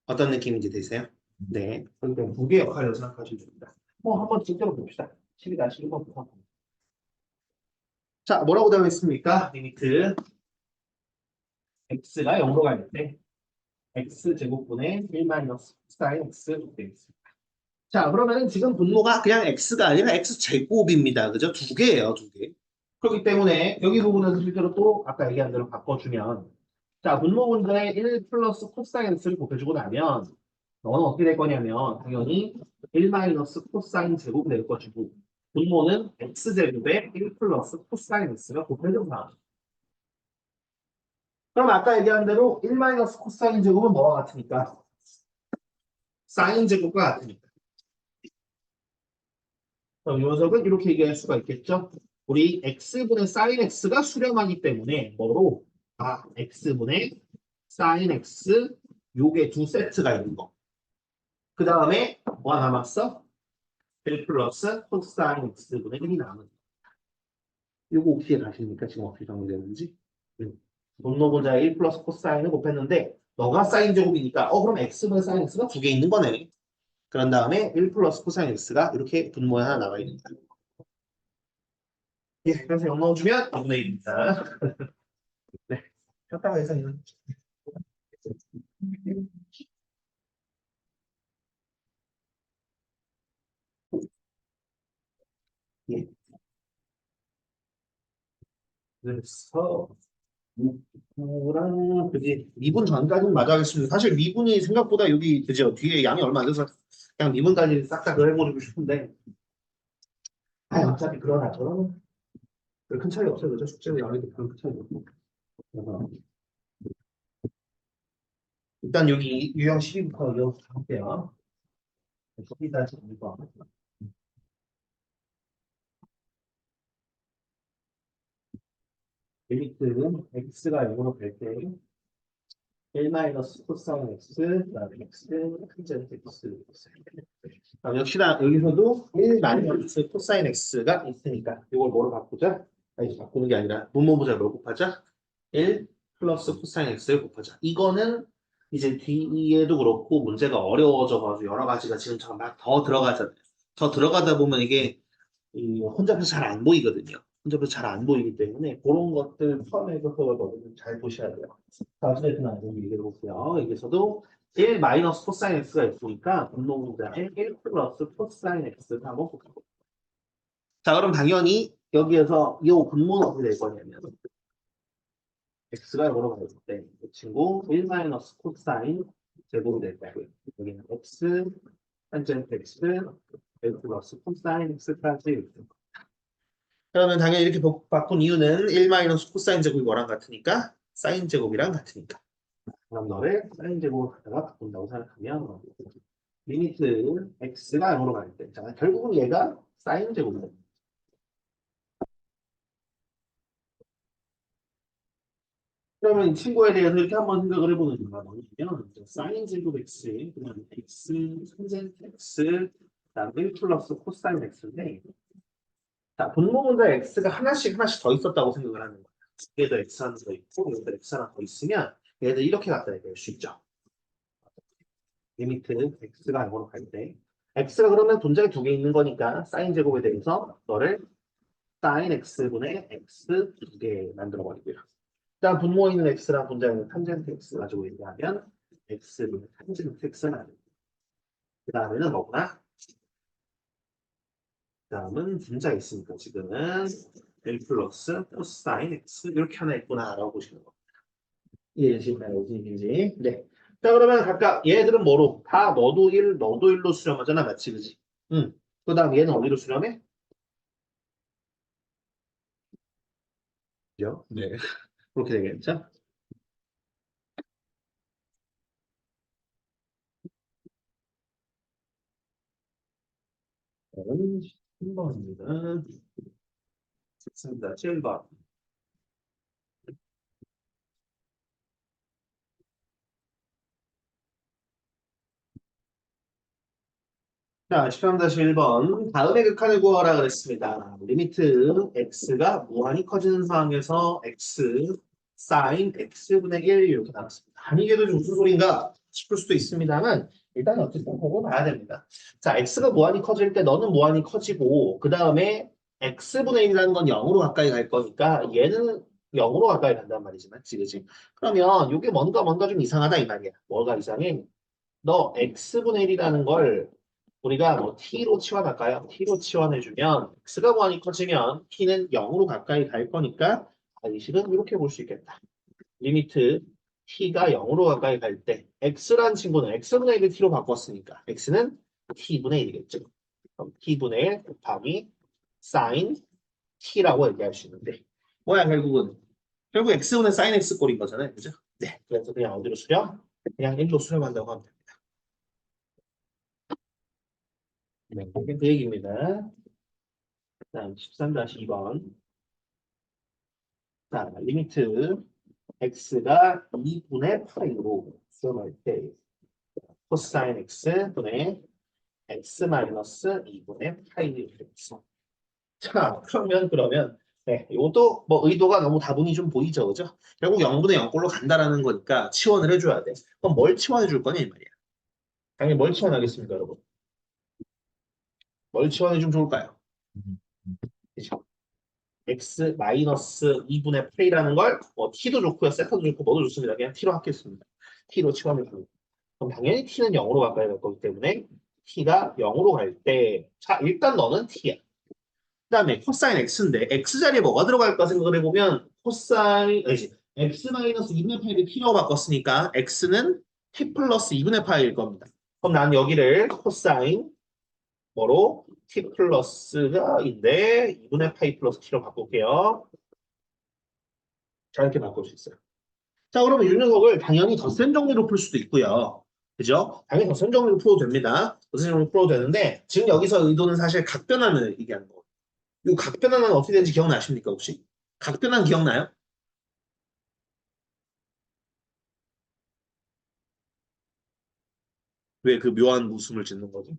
A: 어떤 느낌인지 되세요? 네. 그러니까 두 개 역할이라고 생각하시면 됩니다. 한번 직접 봅시다. 12-1번부터. 자, 뭐라고 되어 있습니까? 리미트 x가 0으로 갈 때 x 제곱분의 1 마이너스 사인 x 이렇게 되어 있습니다. 자, 그러면 지금 분모가 그냥 x가 아니라 x 제곱입니다. 그죠? 두 개예요, 두 개. 그렇기 때문에 여기 부분에서 실제로 또 아까 얘기한 대로 바꿔주면 자, 분모 분자에 1 플러스 코사인 x를 곱해주고 나면 너는 어떻게 될 거냐면 당연히 1 마이너스 코사인 제곱 될 것이고 분모는 x제곱에 1 플러스 코사인 x가 곱해준 상황. 그럼 아까 얘기한 대로 1 마이너스 코사인 제곱은 뭐와 같으니까? 사인 제곱과 같으니까. 그럼 이 녀석은 이렇게 얘기할 수가 있겠죠? 우리 x분의 사인 x가 수렴하기 때문에 뭐로? x분의 사인 x 요게 두 세트가 있는 거. 그 다음에 뭐가 남았어? 1 플러스 코사인 x분의 1이 남은 거. 이거 어떻게 가십니까? 지금 어떻게 정리되는지? 분모분자 1 플러스 코사인을 곱했는데 너가 사인 제곱이니까 그럼 x분의 사인 x가 두 개 있는 거네. 그런 다음에 1 플러스 코사인 x가 이렇게 분모에 하나 나와 있는 거야. 예, 그래서 0 넣어주면 2분의 1입니다. 네. 폈다고 해서 이건. 예. 그래서 랑 그지 미분 전까지는 맞아 하겠습니다. 사실 미분이 생각보다 여기 그죠 뒤에 양이 얼마 안 돼서 그냥 미분까지 싹 다 해버리고 싶은데 어차피 그러나 저런 큰 차이 없어요. 그죠? 숙제는 양에도 별로 큰 차이 없고. 그래서 일단 여기 유형 12부터 이어서 할게요. 거기다 지금 이거 리미트는 x가 0으로 될때 1 마이너스 코사인 x, 그다음에 x, 탄젠 x. 역시나 여기서도 1 마이너스 코사인 x가 있으니까 이걸 뭐로 바꾸자? 이제 바꾸는 게 아니라 분모부자로 곱하자. 1 플러스 코사인 x를 곱하자. 이거는 이제 뒤에도 그렇고 문제가 어려워져가지고 여러 가지가 지금처럼 막 더 들어가잖아요. 더 들어가다 보면 이게 혼자서 잘 안 보이거든요. 혼자서 잘 안 보이기 때문에 그런 것들 포함해서 그걸 잘 보셔야 돼요. 자, 어쨌든 여기 얘기해 볼게요. 여기서도 1 마이너스 코사인 x가 있으니까 분모분자에 1 플러스 코사인 x를 한번 볼게요. 자, 그럼 당연히 여기에서 이 분모는 어떻게 될 거냐면 x가 이거로 가야 때 이 친구 1 마이너스 코사인 제곱이 될 거고요. 여기는 x 탄젠트 x 1 플러스 코사인 x까지 이렇게 됩니다. 그러면 당연히 이렇게 바꾼 이유는 1 마이너스 코사인 제곱이 뭐랑 같으니까 사인 제곱이랑 같으니까. 그럼 너를 사인 제곱을 갖다가 바꾼다고 생각하면 리미트 x가 0으로 갈 때. 자, 결국은 얘가 사인 제곱이다. 그러면 이 친구에 대해서 이렇게 한번 생각을 해보는 거야. 뭐냐면 사인 제곱 x, 그다음에 x, 탄젠트 x, 그다음에 1 플러스 코사인 x인데 자, 분모분자 x가 하나씩 하나씩 더 있었다고 생각을 하는 거야. 얘도 x 하나 더 있고 얘도 x 하나 더 있으면 얘들 이렇게 갖다 얘기할 수 있죠. 리미트 x가 0으로 갈 때 x가 그러면 분자에 두 개 있는 거니까 사인 제곱에 대해서 너를 사인 x분의 x 두 개 만들어 버리고요. 일단 분모에 있는 x랑 분자에 있는 탄젠트 x 가지고 얘기하면 x분의 탄젠트 x는 그 다음에는 뭐구나? 그 다음은 분자에 있으니까 지금은 1 플러스 코사인 x 이렇게 하나 있구나라고 보시는 겁니다. 이해되시나요? 무슨 얘기인지. 네. 자, 그러면 각각 얘들은 뭐로? 다 너도 1, 너도 1로 수렴하잖아. 맞지, 그지? 응. 그 다음 얘는 어디로 수렴해? 그죠? 네. 그렇게 되겠죠? 3번입니다. 좋습니다. 7번. 자, 13-1번. 다음의 극한을 구하라 그랬습니다. 리미트 x가 무한히 커지는 상황에서 x sin x분의 1 이렇게 나왔습니다. 아니 이게 도대체 무슨 소린가 싶을 수도 있습니다만 일단 어쨌든 보고 봐야 됩니다. 자, x가 무한히 커질 때 너는 무한히 커지고 그 다음에 x분의 1이라는 건 0으로 가까이 갈 거니까 얘는 0으로 가까이 간단 말이지, 맞지, 그지? 그러면 이게 뭔가 좀 이상하다 이 말이야. 뭐가 이상해? 너 x분의 1이라는 걸 우리가 뭐 t로 치환할까요? t로 치환해주면 x가 무한히 커지면 t는 0으로 가까이 갈 거니까 이 식은 이렇게 볼 수 있겠다. 리미트 t가 0으로 가까이 갈 때 x란 친구는 x분의 1을 t로 바꿨으니까 x는 t분의 1이겠죠. 그럼 t분의 1 곱하기 sin t라고 얘기할 수 있는데 뭐야 결국 x분의 sin x 꼴인 거잖아요. 그죠? 네. 그래서 그냥 어디로 수렴? 그냥 1로 수렴한다고 하면 됩니다. 네, 그게 그 얘기입니다. 다음 13-2번. 자, 리미트 x가 2분의 8로 수렴할 때 코사인 x 분의 x 마이너스 2분의 8 이렇게 됐어. 자, 그러면 네, 이것도 뭐 의도가 너무 다분히 좀 보이죠, 그죠? 결국 0분의 0꼴로 간다라는 거니까 치원을 해줘야 돼. 그럼 뭘 치원해 줄 거냐 이 말이야. 당연히 뭘 치원하겠습니까, 여러분? 뭘 치원해 주면 좋을까요? 그죠? x 마이너스 2분의 8이라는 걸 뭐 t도 좋고요, 세타도 좋고 뭐도 좋습니다. 그냥 t로 하겠습니다. t로 치환을 합니다. 그럼 당연히 t는 0으로 가까이 갈 거기 때문에 t가 0으로 갈 때, 자 일단 너는 t야. 그다음에 코사인 x인데 x 자리에 뭐가 들어갈까 생각을 해보면 코사인 아니지 x 마이너스 2분의 8을 t로 바꿨으니까 x는 t 플러스 2분의 8일 겁니다. 그럼 난 여기를 코사인 뭐로 t 플러스가인데 2분의 8 플러스 t로 바꿀게요. 자, 이렇게 바꿀 수 있어요. 자, 그러면 이 녀석을 당연히 더 센 정리로 풀 수도 있고요. 그죠? 당연히 더 센 정리로 풀어도 됩니다. 더 센 정리로 풀어도 되는데 지금 여기서 의도는 사실 각변환을 얘기하는 거예요. 이 각변환은 어떻게 되는지 기억나십니까, 혹시? 각변환 기억나요? 왜 그 묘한 웃음을 짓는 거지?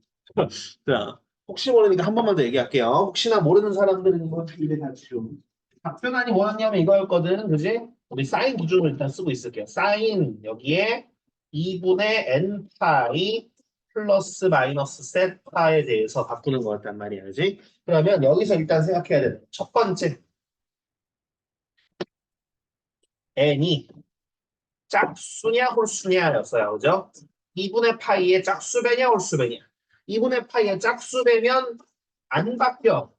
A: 자, 혹시 모르니까 한 번만 더 얘기할게요. 혹시나 모르는 사람들은 이거 입에 다치좀. 각변환이 뭐였냐면 이거였거든, 그지? 우리 사인 기준으로 일단 쓰고 있을게요. 사인 여기에 2분의 n 파이 플러스 마이너스 세타에 대해서 바꾸는 거였단 말이야, 그지? 그러면 여기서 일단 생각해야 돼. 첫 번째, n이 짝수냐 홀수냐였어요, 그죠? 2분의 파이의 짝수배냐 홀수배냐? 2분의 파이의 짝수배면 안 바뀌어.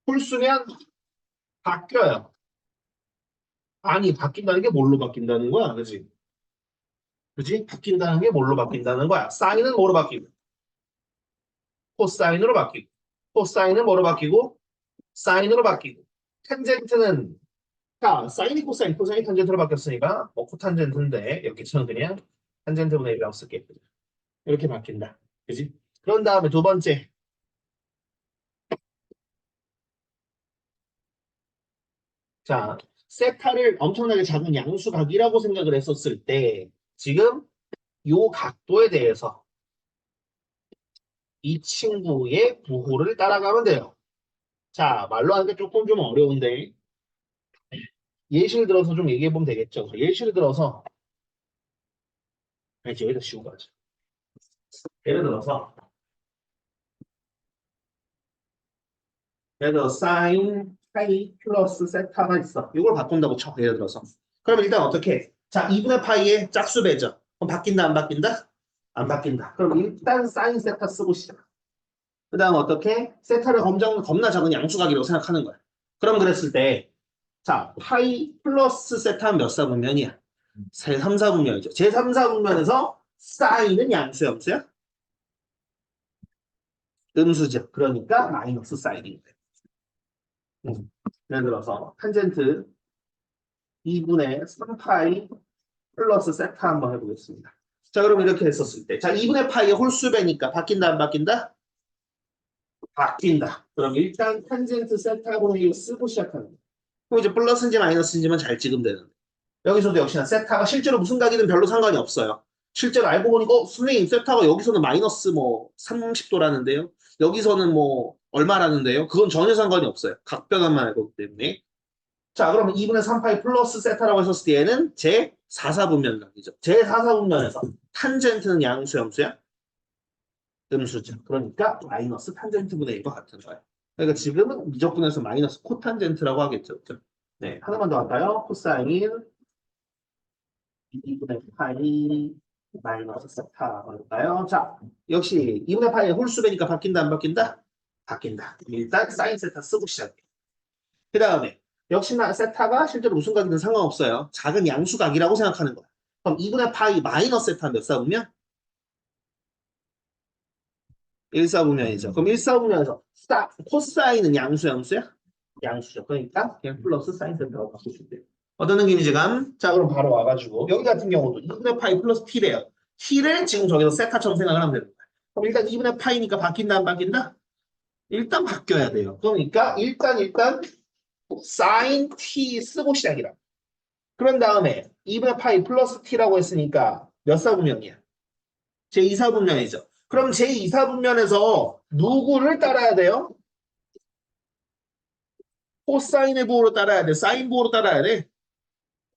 A: 홀수면 바뀌어요. 아니, 바뀐다는 게 뭘로 바뀐다는 거야, 그지? 그지? 바뀐다는 게 뭘로 바뀐다는 거야? 사인은 뭐로 바뀌고, 코사인으로 바뀌고, 코사인은 뭐로 바뀌고, 사인으로 바뀌고, 탄젠트는 자, 사인이 코사인, 코사인이 탄젠트로 바뀌었으니까 뭐 코탄젠트인데 여기처럼 그냥 탄젠트분의 1이라고 쓸게. 이렇게 바뀐다. 그지? 그런 다음에 두 번째, 자, 세타를 엄청나게 작은 양수각이라고 생각을 했었을 때 지금 요 각도에 대해서 이 친구의 부호를 따라가면 돼요. 자, 말로 하니까 조금 좀 어려운데 예시를 들어서 좀 얘기해 보면 되겠죠. 예시를 들어서 아니, 여기다 쉬운 거죠. 예를 들어서 사인 파이 플러스 세타가 있어. 이걸 바꾼다고 쳐. 예를 들어서. 그러면 일단 어떻게 해? 자, 2분의 파이의 짝수배죠. 그럼 바뀐다 안 바뀐다? 안 바뀐다. 그럼 일단 사인 세타 쓰고 시작. 그 다음 어떻게? 세타를 겁나 작은 양수각이라고 생각하는 거야. 그럼 그랬을 때, 자, 파이 플러스 세타는 몇 사분면이야? 제3, 4분면이죠. 제3, 4분면에서 사인은 양수, 염수야? 음수죠. 그러니까 마이너스 사인인 거예요. 예를 들어서 탄젠트 2분의 3파이 플러스 세타 한번 해보겠습니다. 자, 그럼 이렇게 했었을 때. 자, 2분의 파이의 홀수배니까 바뀐다, 안 바뀐다? 바뀐다. 그럼 일단 탄젠트 세타분의 1 쓰고 시작하는 거예요. 그럼 이제 플러스인지 마이너스인지만 잘 찍으면 되는데. 여기서도 역시나 세타가 실제로 무슨 각이든 별로 상관이 없어요. 실제로 알고 보니까 선생님 세타가 여기서는 마이너스 뭐 30도라는데요. 여기서는 뭐 얼마라는데요. 그건 전혀 상관이 없어요. 각변환만 알고 있기 때문에. 자, 그러면 2분의 3파이 플러스 세타라고 했었을 때 얘는 제 4사분면각이죠. 제 4사분면에서 탄젠트는 양수, 함수야? 음수죠. 그러니까 마이너스 탄젠트분의 1과 같은 거예요. 그러니까 지금은 미적분에서 마이너스 코탄젠트라고 하겠죠. 그죠? 네, 하나만 더 할까요? 코사인 2분의 파이 마이너스 세타 할까요? 자, 역시 2분의 파이 홀수배니까 바뀐다 안 바뀐다? 바뀐다. 일단 사인 세타 쓰고 시작해요. 그 다음에 역시나 세타가 실제로 무슨 각이든 상관없어요. 작은 양수각이라고 생각하는 거야. 그럼 2분의 파이 마이너스 세타 몇 사분면? 1사분면이죠. 그럼 1사분면에서 코사인은 양수 양수야? 양수죠. 그러니까 그냥 플러스 사인 세타라고 바꾸시면 돼요. 어떤 느낌이지 감? 자 그럼 바로 와가지고 여기 같은 경우도 2분의 파이 플러스 t래요. t를 지금 저기서 세타처럼 생각을 하면 되는 거야. 그럼 일단 2분의 파이니까 바뀐다 안 바뀐다? 일단 바뀌어야 돼요. 그러니까 일단 사인 t 쓰고 시작이라. 그런 다음에 2분의 파이 플러스 t라고 했으니까 몇 사분면이야? 제2사분면이죠. 그럼 제2사분면에서 누구를 따라야 돼요? 코사인의 부호로 따라야 돼. 사인 부호로 따라야 돼.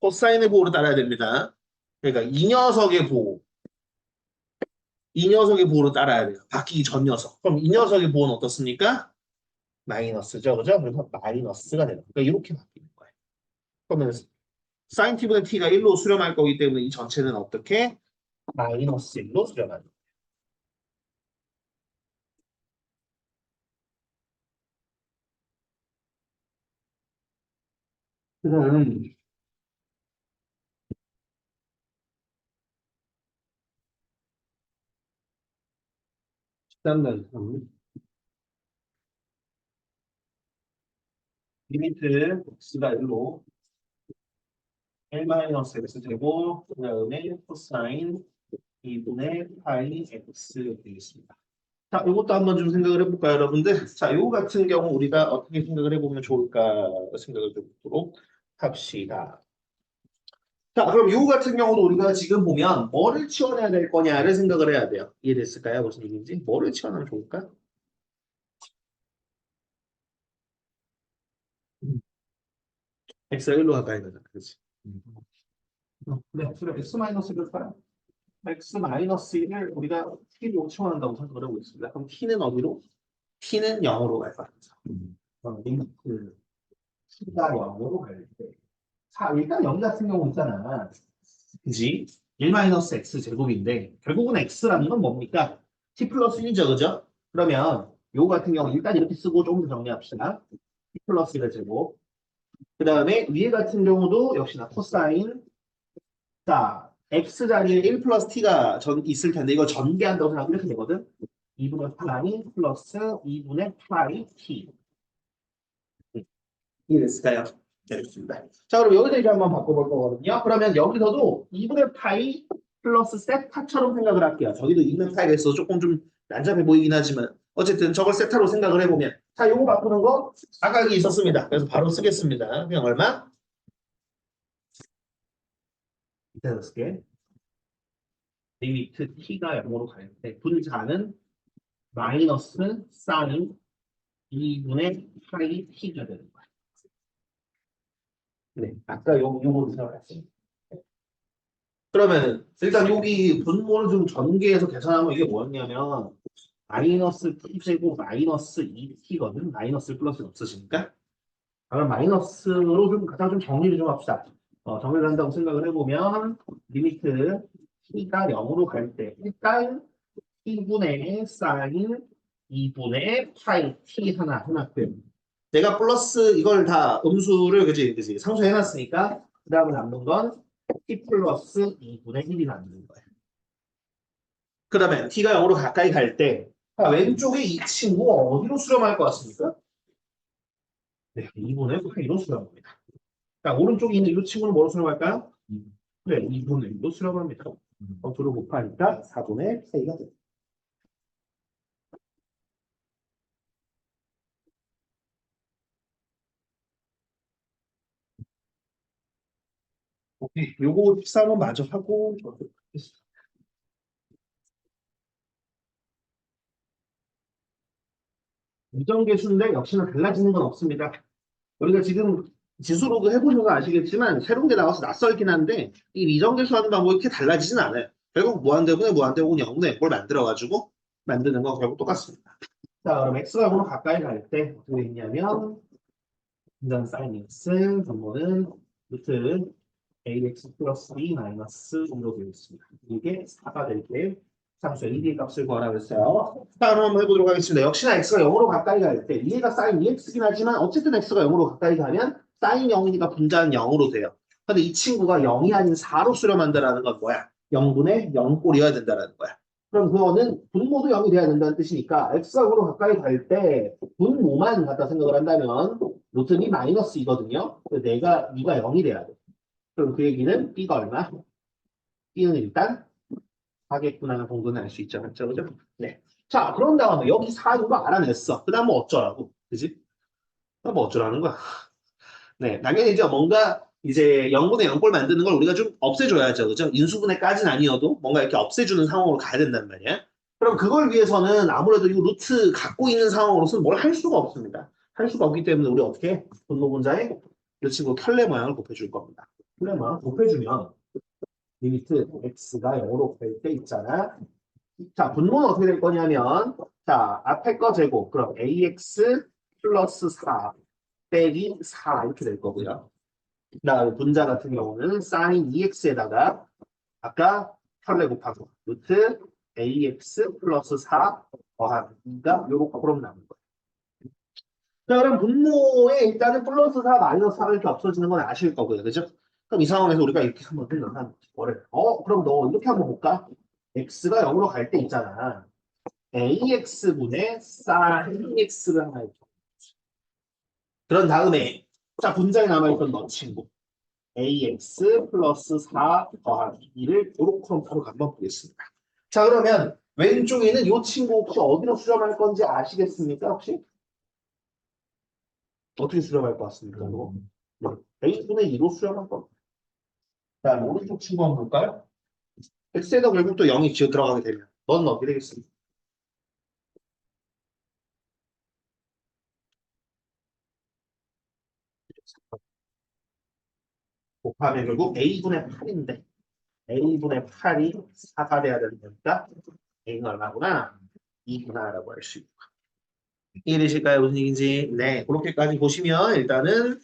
A: 코사인의 부호로 따라야 됩니다. 그러니까 이 녀석의 부호. 이 녀석의 부호로 따라야 돼요. 바뀌기 전 녀석. 그럼 이 녀석의 부호는 어떻습니까? 마이너스죠. 그죠? 그래서 마이너스가 되는 거예요. 그러니까 이렇게 바뀌는 거예요. 그러면 사인 t분의 t가 1로 수렴할 거기 때문에 이 전체는 어떻게? 마이너스 1로 수렴하는 거예요. 그다음 13번 리미트 x가 1로 L-X 되고 그 다음에 코사인 2분의 파이 x 되겠습니다. 자, 이것도 한번 좀 생각을 해볼까요, 여러분들? 자, 요 같은 경우 우리가 어떻게 생각을 해보면 좋을까 생각을 좀 해보도록 합시다. 자, 그럼 요 같은 경우도 우리가 지금 보면 뭐를 치워내야 될 거냐를 생각을 해야 돼요. 이해됐을까요? 무슨 얘기인지? 뭐를 치워내면 좋을까? x가 1로 가까이 가잖아. 그렇지? 네, 그럼 x-1을 까요? x-1을 우리가 t로 치환한다고 생각을 하고 있습니다. 그럼 t는 어디로? t는 0으로 갈 거죠. 그 t가 0으로 갈 때. 자, 일단 여기 같은 경우 있잖아. 그지? 1-x 제곱인데 결국은 x라는 건 뭡니까? t 플러스 1이죠, 그죠? 그러면 요거 같은 경우 일단 이렇게 쓰고 조금 더 정리합시다. t 플러스 1의 제곱. 그 다음에 위에 같은 경우도 역시나 코사인. 자, x 자리에 1 플러스 t가 있을 텐데 이걸 전개한다고 생각하면 이렇게 되거든. 2분의 파이 플러스 2분의 파이 t. 이해됐을까요? 네, 좋습니다. 자, 그럼 여기서 이제 한번 바꿔볼 거거든요. 그러면 여기서도 2분의 파이 플러스 세타처럼 생각을 할게요. 저기도 2분의 파이가 있어서 조금 좀 난잡해 보이긴 하지만 어쨌든 저걸 세타로 생각을 해보면 자, 요거 바꾸는 거 아까 여기 있었습니다. 그래서 바로 쓰겠습니다. 그냥 얼마? 이따 쓸게. 리미트 t가 0으로 갈 때 분자는 마이너스 사인 2분의 파이 t가 되는 거예요. 네, 아까 요거로 생각했어요. 그러면 일단 여기 분모를 좀 전개해서 계산하면 이게 뭐였냐면 마이너스 t제곱 마이너스 2t거든. 마이너스 플러스는 없으시니까. 그럼 마이너스로 좀 가장 좀 정리를 좀 합시다. 정리를 한다고 생각을 해보면 리미트 t가 0으로 갈 때 일단 t분의 사인 2분의 파이 t 하나 해놨고요. 내가 플러스 이걸 다 음수를 그지 상수해놨으니까 그 다음에 남는 건 t 플러스 2분의 1이 남는 거예요. 그러면 t가 0으로 가까이 갈 때 왼쪽에 이 친구 어디로 수렴할 것 같습니까? 네, 2분의 8로 수렴합니다. 자, 오른쪽에 있는 이 친구는 뭐로 수렴할까요? 네, 2분의 1로 수렴합니다. 둘을 곱하니까 4분의 8가 됩니다. 오케이, 요거 13은 마저 하고 이정계수인데 역시나 달라지는 건 없습니다. 우리가 지금 지수로그 해보셔서 아시겠지만 새로운 게 나와서 낯설긴 한데 이 미정계수 하는 방법이 이렇게 달라지진 않아요. 결국 무한대분의 무한대분 0분의 걸 만들어가지고 만드는 건 결국 똑같습니다. 자, 그럼 x가 0으로 가까이 갈 때 어떻게 되냐면 분산 사인 x 분모는 루트 ax 플러스 b 마이너스 정도 되겠습니다. 이게 4가 될 때 상수 AD의 값을 구하라고 했어요. 자, 그럼 한번 해보도록 하겠습니다. 역시나 x가 0으로 가까이 갈 때, 얘가 sin 2x긴 하지만 어쨌든 x가 0으로 가까이 가면 sin 0이니까 분자는 0으로 돼요. 근데 이 친구가 0이 아닌 4로 수렴한다는 건 뭐야? 0분의 0꼴이어야 된다는 거야. 그럼 그거는 분모도 0이 돼야 된다는 뜻이니까 x가 0으로 가까이 갈 때 분모만 갖다 생각을 한다면 루트는 마이너스이거든요. 네가 0이 돼야 돼. 그럼 그 얘기는 b가 얼마? b는 일단 하겠구나 정도는 알 수 있죠. 맞죠? 그죠? 네. 자, 그런 다음에 여기 4인 거 알아냈어. 그 다음 뭐 어쩌라고? 그지? 뭐 어쩌라는 거야? 네. 당연히 이제 뭔가 이제 0분의 0꼴 만드는 걸 우리가 좀 없애줘야죠. 그죠? 인수분해까지는 아니어도 뭔가 이렇게 없애주는 상황으로 가야 된단 말이야. 그럼 그걸 위해서는 아무래도 이 루트 갖고 있는 상황으로서는 뭘 할 수가 없습니다. 할 수가 없기 때문에 우리 어떻게 해? 분모분자에 이 친구 켤레 모양을 곱해줄 겁니다. 켤레 모양 곱해주면 리미트 x가 0으로 될 때 있잖아. 자, 분모는 어떻게 될 거냐면, 자, 앞에 거 제곱, 그럼 ax 플러스 4 빼기 4 이렇게 될 거고요. 그다음에 분자 같은 경우는 sin 2x에다가 아까 혈내 곱하고 루트 ax 플러스 4 더한 2가 요렇게 그럼 남은 거예요. 자, 그럼 분모에 일단은 플러스 4 마이너스 4가 이렇게 없어지는 건 아실 거고요. 그죠? 그럼 이 상황에서 우리가 이렇게 한번 생각하는 거지. 뭐래? 그럼 너 이렇게 한번 볼까? x가 0으로 갈 때 있잖아. AX분의 sin X를 하나 있죠. 그런 다음에 자 분자에 남아있던 너 친구 AX 플러스 4 더하기 2를 요렇게 바로 한번 보겠습니다. 자 그러면 왼쪽에는 이 친구 혹시 어디로 수렴할 건지 아시겠습니까? 혹시? 어떻게 수렴할 것 같습니까? 이거? 네. A분의 2로 수렴할 겁니다. 자 오른쪽 친구 한번 볼까요? X에다 결국 또 0이 지어 들어가게 되면 넌 어떻게 되겠습니까? 곱하면 결국 A분의 8인데 A분의 8이 4가 돼야 되는 거니까 A는 얼마구나? 2구나라고 할 수 있고. 이해되실까요? 무슨 얘기인지? 네, 그렇게까지 보시면 일단은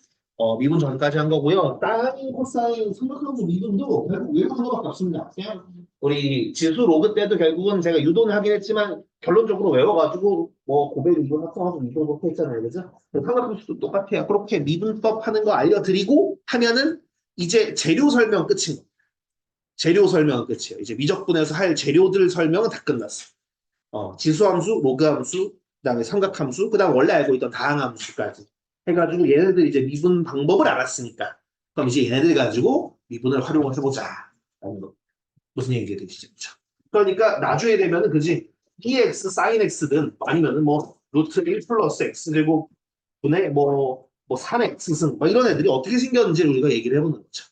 A: 미분 전까지 한 거고요. 사인, 코사인, 삼각형도 미분도 결국 외우는 거밖에 없습니다. 그냥 우리 지수 로그 때도 결국은 제가 유도는 하긴 했지만 결론적으로 외워가지고 뭐 고배 미분 합성하고 미분 그렇게 했잖아요. 그죠? 삼각형수도 똑같아요. 그렇게 미분법 하는 거 알려드리고 하면은 이제 재료 설명 끝인 거. 재료 설명은 끝이에요. 이제 미적분에서 할 재료들 설명은 다 끝났어. 지수함수, 로그함수, 그다음에 삼각함수, 그다음 원래 알고 있던 다항함수까지 해가지고 얘네들 이제 미분 방법을 알았으니까 그럼 이제 얘네들 가지고 미분을 활용을 해보자. 라는 거. 무슨 얘기가 되시죠? 그러니까 나중에 되면은 그지 EX, sin X든 아니면은 뭐 루트 1 플러스 X 제곱 분의 뭐 3X승 뭐 이런 애들이 어떻게 생겼는지를 우리가 얘기를 해보는 거죠.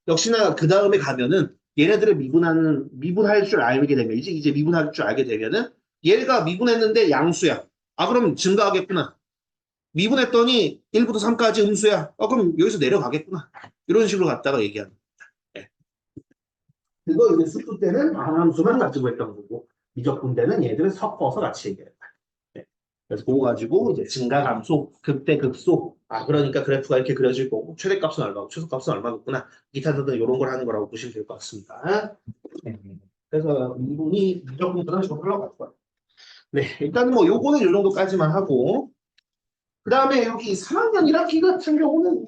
A: 역시나 그 다음에 가면은 얘네들을 미분할 줄 알게 되면 이제 미분할 줄 알게 되면은 얘가 미분했는데 양수야. 아 그럼 증가하겠구나. 미분했더니 1부터 3까지 음수야. 그럼 여기서 내려가겠구나. 이런 식으로 갖다가 얘기하는 거예요. 그거 이제 수투 때는 항함수만 가지고 했던 거고 미적분 때는 얘들을 섞어서 같이 얘기해요. 네. 그래서 그거 가지고 이제 증가감소, 극대, 극소. 그러니까 그래프가 이렇게 그려질 거고 최대값은 얼마고 최소값은 얼마겠구나. 기타 등등 이런 걸 하는 거라고 보시면 될 것 같습니다. 네. 그래서 이분이 미적분 그런 식으로 흘러갈 거예요. 네, 일단은 뭐 요거는 요 정도까지만 하고 그 다음에 여기 3학년 1학기 같은 경우는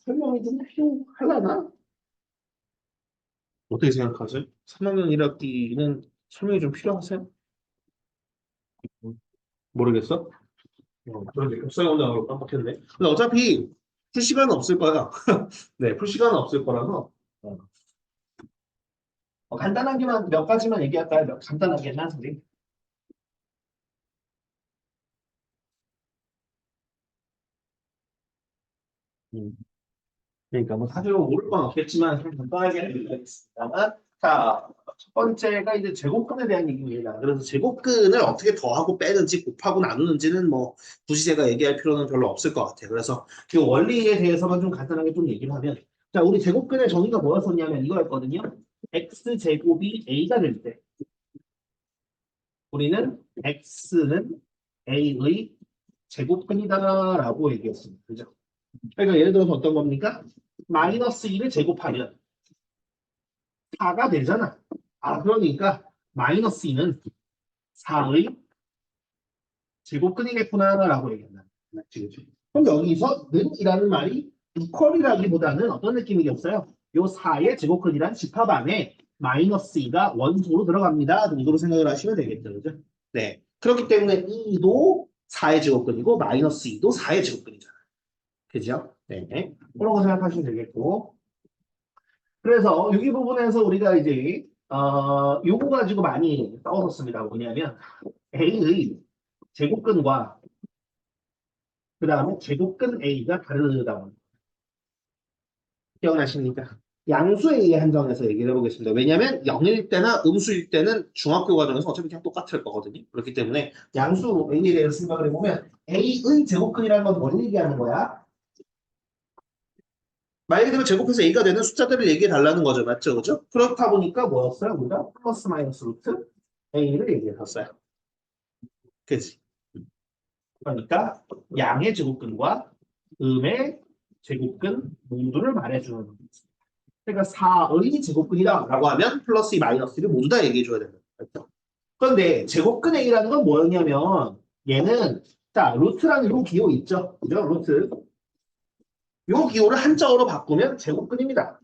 A: 설명이 좀 필요하려나? 어떻게 생각하세요? 3학년 1학기는 설명이 좀 필요하세요? 모르겠어? 그런데 급사에 온다는 걸 깜빡했네. 근데 어차피 풀 시간은 없을 거야. 네, 풀 시간은 없을 거라서 어, 간단하게만 몇 가지만 얘기할까요? 간단하게만 우리. 음, 그러니까 뭐 사실 모를 건 없겠지만 좀 간단하게 얘기하겠습니다. 자, 첫 번째가 이제 제곱근에 대한 얘기입니다. 그래서 제곱근을 어떻게 더하고 빼는지 곱하고 나누는지는 뭐 굳이 제가 얘기할 필요는 별로 없을 것 같아요. 그래서 그 원리에 대해서만 좀 간단하게 좀 얘기를 하면 자, 우리 제곱근의 정의가 뭐였었냐면 이거였거든요. x제곱이 a가 될 때 우리는 x는 a의 제곱근이다라고 얘기했습니다. 그죠? 그러니까 예를 들어서 어떤 겁니까? 마이너스 2를 제곱하면 4가 되잖아. 아, 그러니까 마이너스 2는 4의 제곱근이겠구나라고 얘기한다. 맞지, 그치? 그럼 여기서 는이라는 말이 이퀄이라기보다는 어떤 느낌이겠어요? 요 4의 제곱근이란 집합 안에 마이너스 2가 원소로 들어갑니다. 정도로 생각을 하시면 되겠죠. 그죠? 네. 그렇기 때문에 2도 4의 제곱근이고 마이너스 2도 4의 제곱근이잖아요. 그죠? 네. 그런 거 생각하시면 되겠고. 그래서 여기 부분에서 우리가 이제 요거 가지고 많이 싸웠었습니다. 뭐냐면 A의 제곱근과 그 다음에 제곱근 A가 다르다. 기억나십니까? 양수 A에 한정해서 얘기를 해보겠습니다. 왜냐하면 0일 때나 음수일 때는 중학교 과정에서 어차피 그냥 똑같을 거거든요. 그렇기 때문에 양수 A에 대해서 생각을 해보면 A의 제곱근이라는 건 뭘 얘기하는 거야? 말 그대로 제곱해서 A가 되는 숫자들을 얘기해 달라는 거죠. 맞죠? 그죠? 그렇다 보니까 뭐였어요? 우리가 플러스 마이너스 루트 A를 얘기했었어요. 그지? 그러니까 양의 제곱근과 음의 제곱근 모두를 말해주는 겁니다. 그러니까 4의 제곱근이다라고 하면 플러스 2 마이너스 1을 모두 다 얘기해줘야 되는 거죠. 그런데 제곱근 A라는 건 뭐였냐면 얘는 자 루트라는 요 기호 있죠. 그죠? 루트 요 기호를 한자어로 바꾸면 제곱근입니다.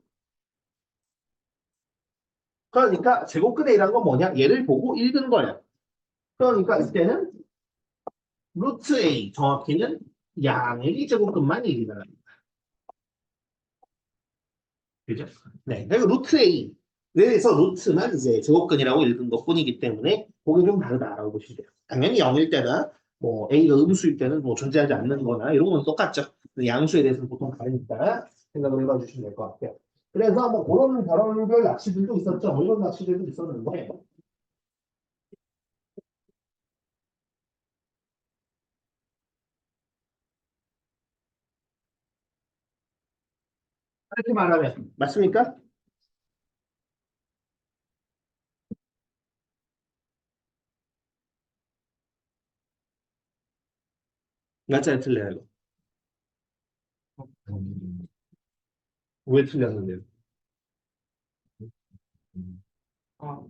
A: 그러니까 제곱근 A라는 건 뭐냐? 얘를 보고 읽은 거야. 그러니까 이때는 루트 A 정확히는 양의 제곱근만 얘기다. 그죠? 네. 그리고 루트 A. 그래서 루트만 이제 제곱근이라고 읽은 것 뿐이기 때문에 그게 좀 다르다라고 보시면 돼요. 당연히 0일 때나 뭐 A가 음수일 때는 뭐 존재하지 않는 거나 이런 건 똑같죠. 양수에 대해서는 보통 다르니까 생각을 해봐 주시면 될 것 같아요. 그래서 뭐 그런 결혼별 낚시들도 있었죠. 뭐 이런 낚시들도 있었는데 이렇게 말하면 맞습니까? 맞아요, 틀려요. 음, 왜 틀렸는데요? 아,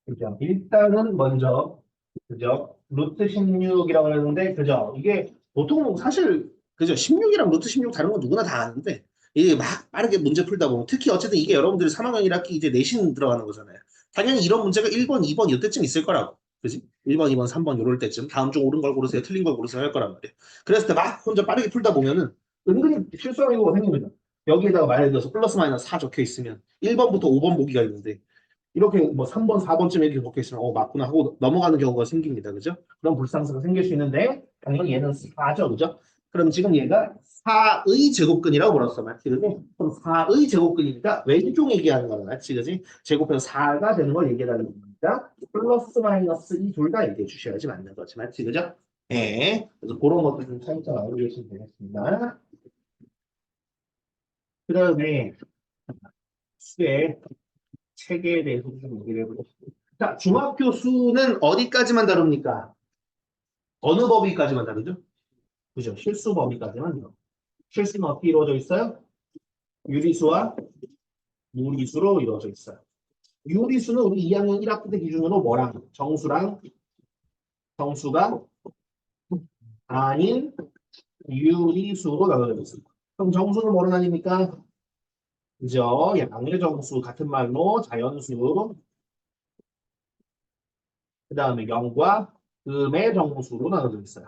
A: 그죠. 일단은 먼저 그죠? 루트 16이라고 하는데 그죠? 이게 보통 사실 그죠? 16이랑 루트 16 다른 건 누구나 다 아는데 이게 막 빠르게 문제 풀다 보면 특히 어쨌든 이게 여러분들이 3학년 1학기 이제 내신 들어가는 거잖아요. 당연히 이런 문제가 1번, 2번 이때쯤 있을 거라고. 그지? 1번, 2번, 3번 이럴 때쯤 다음 중 옳은 걸 고르세요. 틀린 걸 고르세요 할 거란 말이에요. 그랬을 때 막 혼자 빠르게 풀다 보면은 은근히 실수하는 경우가 생깁니다. 여기에다가 만약에 들어서 플러스 마이너스 4 적혀 있으면 1번부터 5번 보기가 있는데 이렇게 뭐 3번, 4번쯤에 이렇게 적혀 있으면 맞구나 하고 넘어가는 경우가 생깁니다. 그죠? 그런 불상사가 생길 수 있는데 당연히 얘는 4죠. 그죠? 그럼 지금 얘가 4의 제곱근이라고 불렀어. 맞지? 그지? 그럼 4의 제곱근이니까 왼쪽 얘기하는 거는 맞지? 그지? 제곱해서 4가 되는 걸 얘기하는 겁니다. 플러스 마이너스 이 둘 다 얘기해 주셔야지 맞는 거지. 맞지? 그죠? 네. 그래서 그런 것들 좀 차이점 알고 계시면 되겠습니다. 그 다음에 수의 체계에 대해서 좀 얘기를 해보겠습니다. 자, 중학교 수는 어디까지만 다룹니까? 어느 범위까지만 다루죠? 그죠? 실수 범위까지만 다루. 실수는 어떻게 이루어져 있어요? 유리수와 무리수로 이루어져 있어요. 유리수는 우리 2학년 1학기 때 기준으로 뭐랑? 정수랑 정수가 아닌 유리수로 나눠져 있습니다. 그럼 정수는 뭐로 나뉩니까? 그죠? 양의 정수 같은 말로 자연수, 그 다음에 영과 음의 정수로 나눠져 있어요.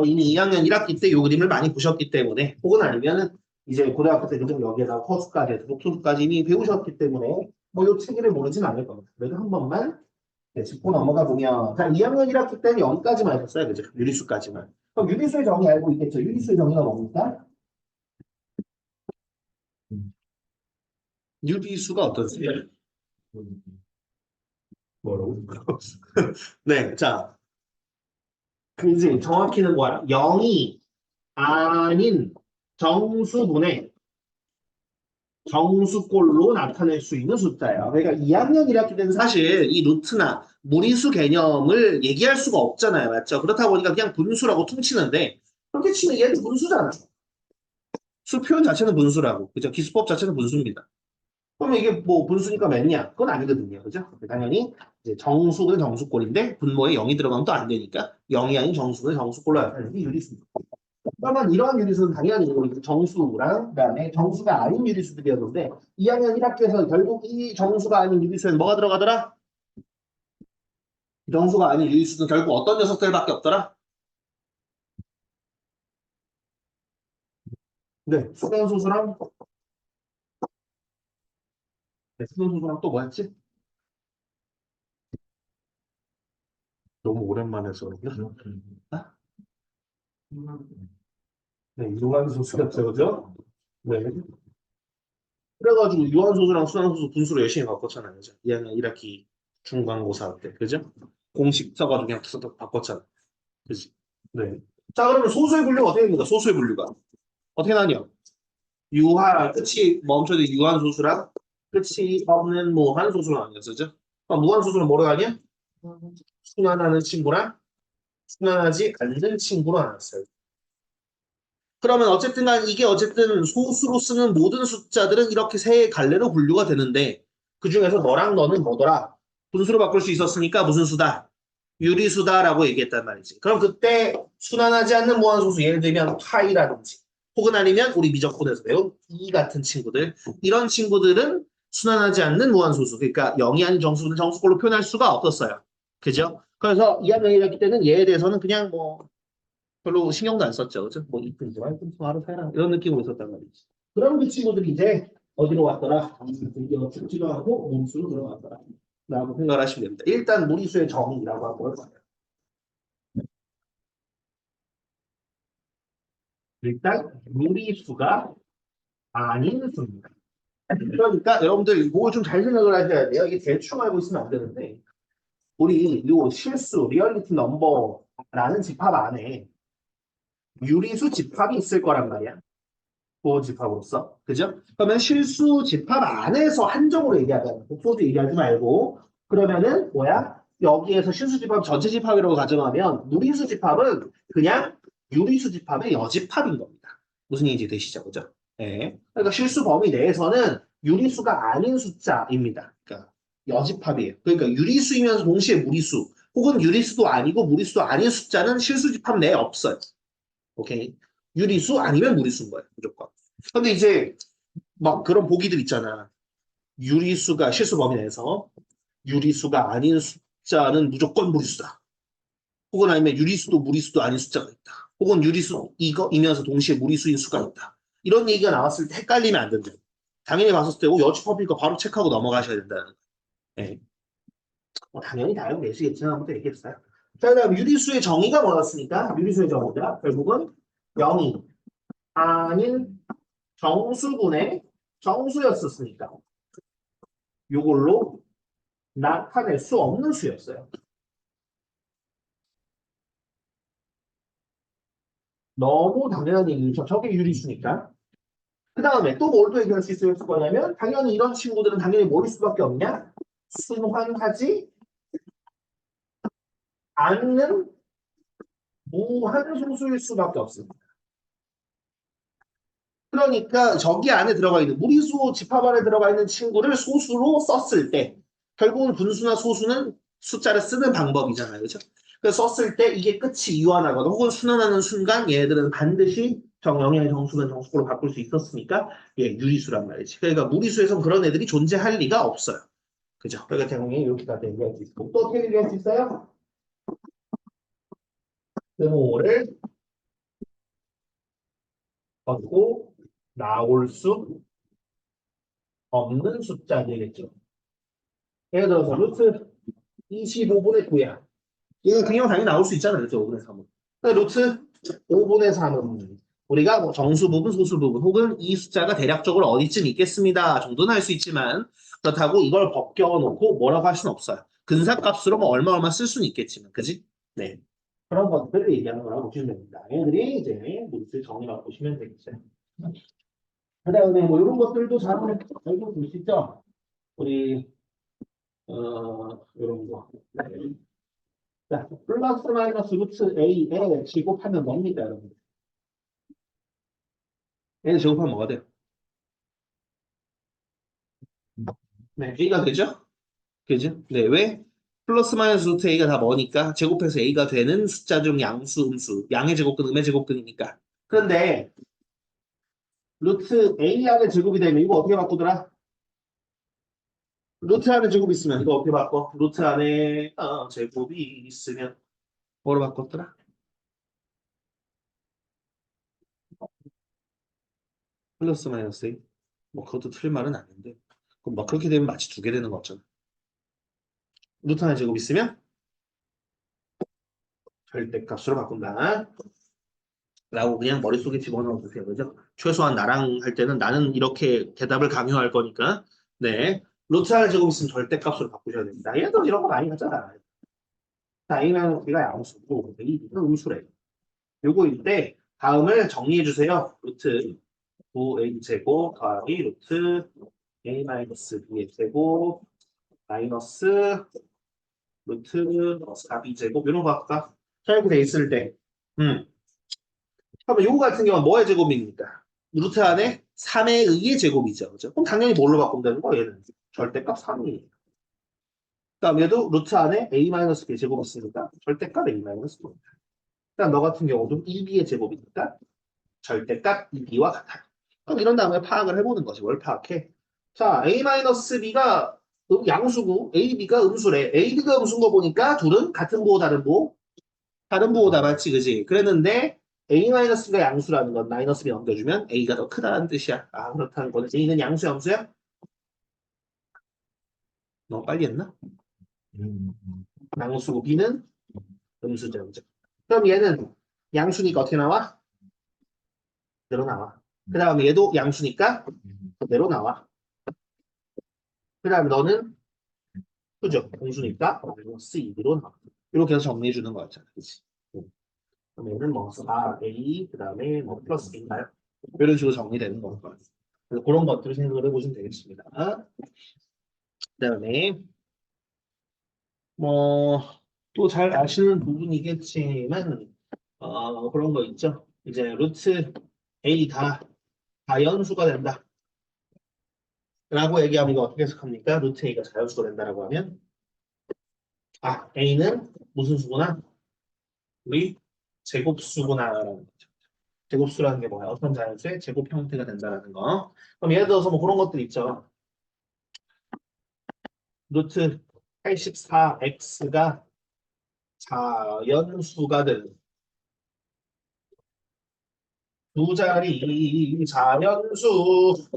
A: 이미 2학년 1학기 때 요 그림을 많이 보셨기 때문에 혹은 아니면은 이제 고등학교 때 좀 여기에다 허수까지 독수까지 이미 배우셨기 때문에 뭐 요 체계를 모르진 않을 겁니다. 그래도 한 번만 짚고 넘어가 보면 자 2학년 1학기 때는 여기까지만 하셨어요. 그죠? 유리수까지만. 그럼 유리수의 정의 알고 있겠죠? 유리수의 정의가 뭡니까? 유리수가 어떤 수예요? 뭐라고? 네, 자, 이제 정확히는 뭐야? 0이 아닌 정수분의 정수꼴로 나타낼 수 있는 숫자예요. 그러니까 2학년 1학기 때는 사실 이 루트나 무리수 개념을 얘기할 수가 없잖아요. 맞죠? 그렇다 보니까 그냥 분수라고 퉁치는데 그렇게 치면 얘는 분수잖아. 수 표현 자체는 분수라고. 그죠? 기수법 자체는 분수입니다. 그러면 이게 뭐 분수니까 맺냐? 그건 아니거든요. 그죠? 당연히 이제 정수는 정수꼴인데 분모에 0이 들어가면 또 안 되니까 0이 아닌 정수는 정수꼴로 나타내는 게 유리수입니다. 그러면 이러한 유리수는 당연히 우리 정수랑 그다음에 정수가 아닌 유리수들이었는데 2학년 1학기에서 결국 이 정수가 아닌 유리수에는 뭐가 들어가더라? 정수가 아닌 유리수는 결국 어떤 녀석들밖에 없더라? 네, 수변소수랑 네, 수변소수랑 또 뭐였지? 너무 오랜만에 해서 그런가? 아? 네, 유한소수였죠, 그죠? 네. 그래가지고 유한소수랑 수능소수 분수로 열심히 바꿨잖아요. 그죠? 2학년 1학기 중간고사 때. 그죠? 공식 써가지고 그냥 바꿨잖아. 그지? 네. 자, 그러면 소수의 분류가 어떻게 됩니까? 소수의 분류가. 어떻게 나뉘어? 유한, 끝이 멈춰져 유한소수랑 끝이 없는 무한소수로 나뉘었죠. 그죠? 그럼 무한소수는 뭐로 나뉘어? 순환하는 친구랑 순환하지 않는 친구로 나눴어요. 그러면 어쨌든 간 이게 어쨌든 소수로 쓰는 모든 숫자들은 이렇게 세 갈래로 분류가 되는데 그중에서 너랑 너는 뭐더라? 분수로 바꿀 수 있었으니까 무슨 수다? 유리수다라고 얘기했단 말이지. 그럼 그때 순환하지 않는 무한소수 예를 들면 파이라든지 혹은 아니면 우리 미적분에서 배운 이 같은 친구들 이런 친구들은 순환하지 않는 무한소수 그러니까 0이 아닌 정수는 정수꼴로 표현할 수가 없었어요. 그죠? 그래서 2학년 1학기 때는 얘에 대해서는 그냥 뭐 별로 신경도 안 썼죠. 그죠? 뭐 이쁜지 말든지 알아서 해라. 이런 느낌으로 있었단 말이지. 그럼 그 친구들이 이제 어디로 왔더라? 드디어 축지도 하고 몸수로 들어갔더라. 라고 생각을 하시면 됩니다. 일단 무리수의 정의라고 한번 해봐요. 일단 무리수가 아닌 수입니다. 그러니까 여러분들 이거 좀 잘 생각을 하셔야 돼요. 이게 대충 알고 있으면 안 되는데 우리 요 실수, 리얼리티 넘버라는 집합 안에 유리수 집합이 있을 거란 말이야. 보집합으로서 그죠? 그러면 실수 집합 안에서 한정으로 얘기하자. 복소도 얘기하지 말고 그러면은 뭐야? 여기에서 실수 집합 전체 집합이라고 가정하면 무리수 집합은 그냥 유리수 집합의 여집합인 겁니다. 무슨 얘기인지 되시죠? 그죠? 네. 그러니까 실수 범위 내에서는 유리수가 아닌 숫자입니다. 그러니까 여집합이에요. 그러니까 유리수이면서 동시에 무리수 혹은 유리수도 아니고 무리수도 아닌 숫자는 실수 집합 내에 없어요. 오케이. 유리수 아니면 무리수인 거예요. 무조건. 근데 이제 막 그런 보기들 있잖아. 유리수가 실수 범위 내에서 유리수가 아닌 숫자는 무조건 무리수다. 혹은 아니면 유리수도 무리수도 아닌 숫자가 있다. 혹은 유리수 이거이면서 동시에 무리수인 수가 있다. 이런 얘기가 나왔을 때 헷갈리면 안 된다. 당연히 봤을 때 여집합이니까 바로 체크하고 넘어가셔야 된다는 거예요. 네. 뭐 당연히 다 알고 계시겠지만 한번 또 얘기했어요. 자, 그다음 유리수의 정의가 뭐였습니까? 유리수의 정의가 결국은 0이 아닌 정수분의 정수였었으니까 이걸로 나타낼 수 없는 수였어요. 너무 당연한 얘기죠. 저게 유리수니까. 그 다음에 또 뭘 또 얘기할 수 있을 거냐면 당연히 이런 친구들은 당연히 뭐일 수밖에 없냐? 순환하지 않는 무한소수일 수밖에 없습니다. 그러니까 저기 안에 들어가 있는 무리수 집합 안에 들어가 있는 친구를 소수로 썼을 때 결국은 분수나 소수는 숫자를 쓰는 방법이잖아요. 그렇죠? 그래서 썼을 때 이게 끝이 유한하거나 혹은 순환하는 순간 얘들은 반드시 정영의 정수는 정수로 바꿀 수 있었으니까 예, 유리수란 말이지. 그러니까 무리수에선 그런 애들이 존재할 리가 없어요. 그죠? 그러니까 대응이 이렇게까지 얘기할 수 있고 또 어떻게 얘기할 수 있어요? 등호를 걷고 나올 수 없는 숫자들이겠죠. 예를 들어서 루트 25분의 9야. 이거 그냥 당연히 나올 수 있잖아요. 그죠? 5분의 3은. 루트 5분의 3은 우리가 뭐 정수 부분, 소수 부분, 혹은 이 숫자가 대략적으로 어디쯤 있겠습니다 정도는 할 수 있지만 그렇다고 이걸 벗겨 놓고 뭐라고 할 수는 없어요. 근사값으로 뭐 얼마 얼마 쓸 수는 있겠지만, 그지? 네. 그런 것들을 얘기하는 거라고 보시면 됩니다. 얘들이 이제 루트 정의라고 보시면 되겠어요. 그다음에 뭐 이런 것들도 잘 알고 계시죠? 우리 이런 거. 네. 자, 플러스 마이너스 루트 A에 제곱하면 뭡니까, 여러분? A에 제곱하면 뭐가 돼요? 네, A가 되죠? 그죠? 네, 왜? 플러스 마이너스 루트 A가 다 뭐니까? 제곱해서 A가 되는 숫자 중 양수, 음수. 양의 제곱근, 음의 제곱근이니까. 그런데 루트 A 안에 제곱이 되면 이거 어떻게 바꾸더라? 루트 안에 제곱이 있으면 이거 어떻게 바꿔? 루트 안에 제곱이 있으면 뭐로 바꿨더라? 플러스 마이너스 A. 뭐 그것도 틀린 말은 아닌데. 그럼 뭐 그렇게 되면 마치 두 개 되는 거잖아. 루트 안에 제곱 있으면 절대값으로 바꾼다. 라고 그냥 머릿속에 집어넣어 주세요. 그죠? 최소한 나랑 할 때는 나는 이렇게 대답을 강요할 거니까. 네. 루트 안에 제곱 있으면 절대값으로 바꾸셔야 됩니다. 얘도 이런 거 많이 하잖아. A는 우리가 양수고 A는 음수래. 요거일 때 다음을 정리해 주세요. 루트 9a 제곱 더하기 루트 a 마이너스 b의 제곱 마이너스 루트 4b 제곱 이런 거 할까? 자, 이렇게 돼 있을 때 그러면 요거 같은 경우는 뭐의 제곱입니까? 루트 안에 3의 의의 제곱이죠. 그죠? 그럼 당연히 뭘로 바꾸면 되는 거? 얘는 절대값 3이에요. 그다음 얘도 루트 안에 a 마이너스 b 제곱 있으니까 절대값 a 마이너스 b. 그다음 너 같은 경우도 2b의 제곱이니까 절대값 2b와 같아요. 그럼 이런 다음에 파악을 해보는 거지. 뭘 파악해? 자, a-b가 양수고 a-b가 음수래. a-b가 음수인 거 보니까 둘은 같은 부호 다른 부호? 다른 부호다 맞지 그지? 그랬는데 a-b가 양수라는 건 마이너스 b 넘겨주면 a가 더 크다는 뜻이야. 아 그렇다는 거는 a는 양수 양수야? 너무 빨리 했나? 양수고 b는 음수죠. 그죠? 그럼 얘는 양수니까 어떻게 나와? 그대로 나와. 그 다음에 얘도 양수니까 그대로 나와. 그 다음에 너는 그죠? 공수니까 마이너스 2로 나와. 이렇게 해서 정리해 주는 거였잖아. 그치? 그러면은 뭐 4a 그다음에 뭐 플러스 b인가요? 이런 식으로 정리되는 거예요. 그래서 그런 것들을 생각을 해보시면 되겠습니다. 그다음에 뭐 또 잘 아시는 부분이겠지만 그런 거 있죠. 이제 루트 a 다 다연수가 된다. 라고 얘기하면 이거 어떻게 해석합니까? 루트 a가 자연수가 된다라고 하면 a는 무슨 수구나? 우리 제곱수구나라는 거죠. 제곱수라는 게 뭐야? 어떤 자연수의 제곱 형태가 된다라는 거. 그럼 예를 들어서 뭐 그런 것들 있죠. 루트 84x가 자연수가 되는 두 자리 자연수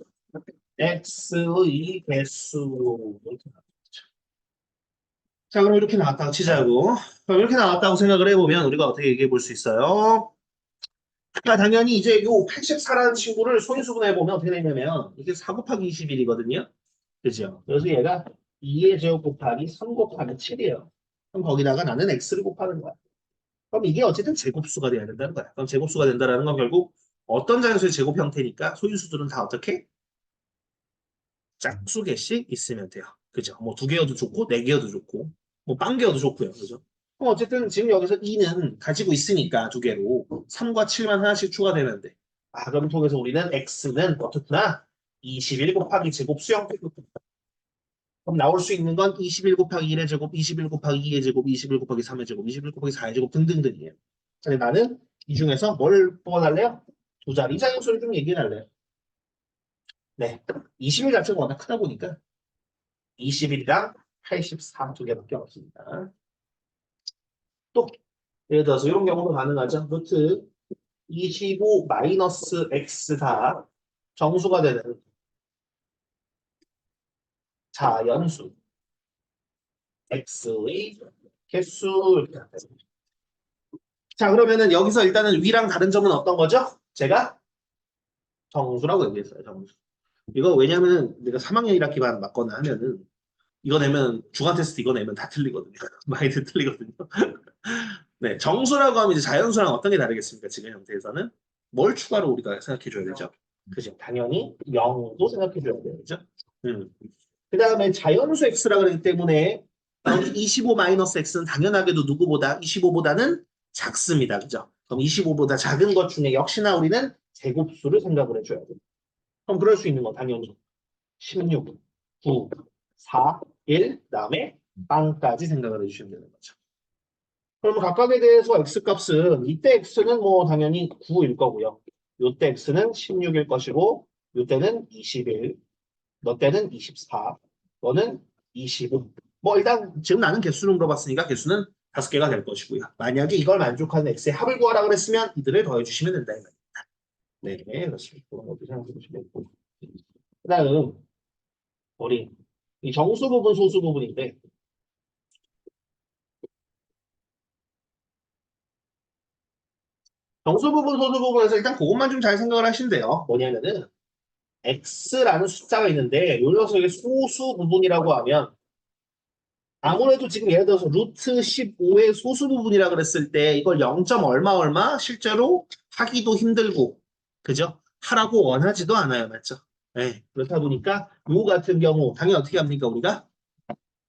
A: x의 개수. 자, 그럼 이렇게 나왔다고 치자고. 그럼 이렇게 나왔다고 생각을 해보면 우리가 어떻게 얘기해 볼 수 있어요? 자, 당연히 이제 요 84라는 친구를 소인수분해 보면 어떻게 되냐면 이게 4 곱하기 21이거든요. 그죠? 그래서 얘가 2의 제곱 곱하기 3 곱하기 7이에요. 그럼 거기다가 나는 x를 곱하는 거야. 그럼 이게 어쨌든 제곱수가 돼야 된다는 거야. 그럼 제곱수가 된다는 건 결국 어떤 자연수의 제곱 형태니까 소인수들은 다 어떻게? 짝수 개씩 있으면 돼요. 그죠? 뭐 두 개여도 좋고 네 개여도 좋고 뭐 빵 개여도 좋고요. 그죠? 어쨌든 지금 여기서 2는 가지고 있으니까 두 개로 3과 7만 하나씩 추가되면 돼. 그럼 통해서 우리는 x는 어떻구나? 21 곱하기 제곱수 형태거든. 그럼 나올 수 있는 건 21 곱하기 1의 제곱, 21 곱하기 2의 제곱, 21 곱하기 3의 제곱, 21 곱하기 4의 제곱 등등등이에요. 근데 나는 이 중에서 뭘 뽑아달래요? 두 자리 이상형수를 좀 얘기해달래요. 네. 21 자체가 워낙 크다 보니까 21이랑 84 두 개밖에 없습니다. 또 예를 들어서 이런 경우도 가능하죠. 루트 25 마이너스 x가 정수가 되는 자연수 x의 개수 이렇게 자 그러면은 여기서 일단은 위랑 다른 점은 어떤 거죠? 제가 정수라고 얘기했어요. 정수. 이거 왜냐면 내가 3학년 1학기만 맞거나 하면은 이거 내면 주간 테스트 이거 내면 다 틀리거든요. 많이들 틀리거든요. 네, 정수라고 하면 이제 자연수랑 어떤 게 다르겠습니까? 지금 형태에서는 뭘 추가로 우리가 생각해 줘야 되죠? 그죠? 당연히 0도 생각해 줘야 돼요. 그죠? 그 다음에 자연수 x라 그러기 때문에 25 마이너스 x는 당연하게도 누구보다 25보다는 작습니다. 그죠? 그럼 25보다 작은 것 중에 역시나 우리는 제곱수를 생각을 해줘야 돼요. 그럼 그럴 수 있는 거 당연히 16, 9, 4, 1, 그다음에 빵까지 생각을 해주시면 되는 거죠. 그러면 각각에 대해서 x값은 이때 x는 뭐 당연히 9일 거고요. 이때 x는 16일 것이고 이때는 21, 너 때는 24, 너는 25. 뭐 일단 지금 나는 개수를 물어봤으니까 개수는 5개가 될 것이고요. 만약에 이걸 만족하는 x의 합을 구하라 그랬으면 이들을 더해주시면 된다. 네, 그렇습니다. 그런 것도 생각해 보시면 되고. 그 다음 우리 이 정수 부분, 소수 부분인데 정수 부분, 소수 부분에서 일단 그것만 좀 잘 생각을 하시면 돼요. 뭐냐면은 x라는 숫자가 있는데 요 녀석의 소수 부분이라고 하면 아무래도 지금 예를 들어서 루트 15의 소수 부분이라 그랬을 때 이걸 0. 얼마 얼마 실제로 하기도 힘들고 그죠? 하라고 원하지도 않아요. 맞죠? 네, 그렇다 보니까 요 같은 경우 당연히 어떻게 합니까 우리가?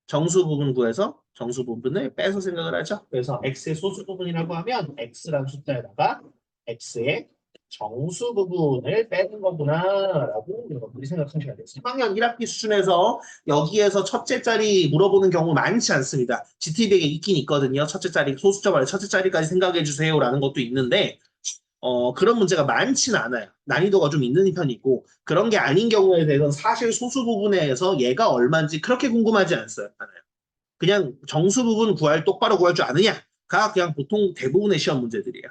A: 정수 부분 구해서 정수 부분을 빼서 생각을 하죠. 그래서 x의 소수 부분이라고 하면 x라는 숫자에다가 x의 정수 부분을 빼는 거구나라고 여러분들이 생각하셔야 돼요. 3학년 1학기 수준에서 여기에서 첫째 자리 물어보는 경우 많지 않습니다. GT백에 있긴 있거든요. 첫째 자리, 소수점 말고 첫째 자리까지 생각해 주세요라는 것도 있는데 그런 문제가 많지는 않아요. 난이도가 좀 있는 편이고 그런 게 아닌 경우에 대해서는 사실 소수 부분에서 얘가 얼마인지 그렇게 궁금하지 않아요. 그냥 정수 부분 똑바로 구할 줄 아느냐가 그냥 보통 대부분의 시험 문제들이에요.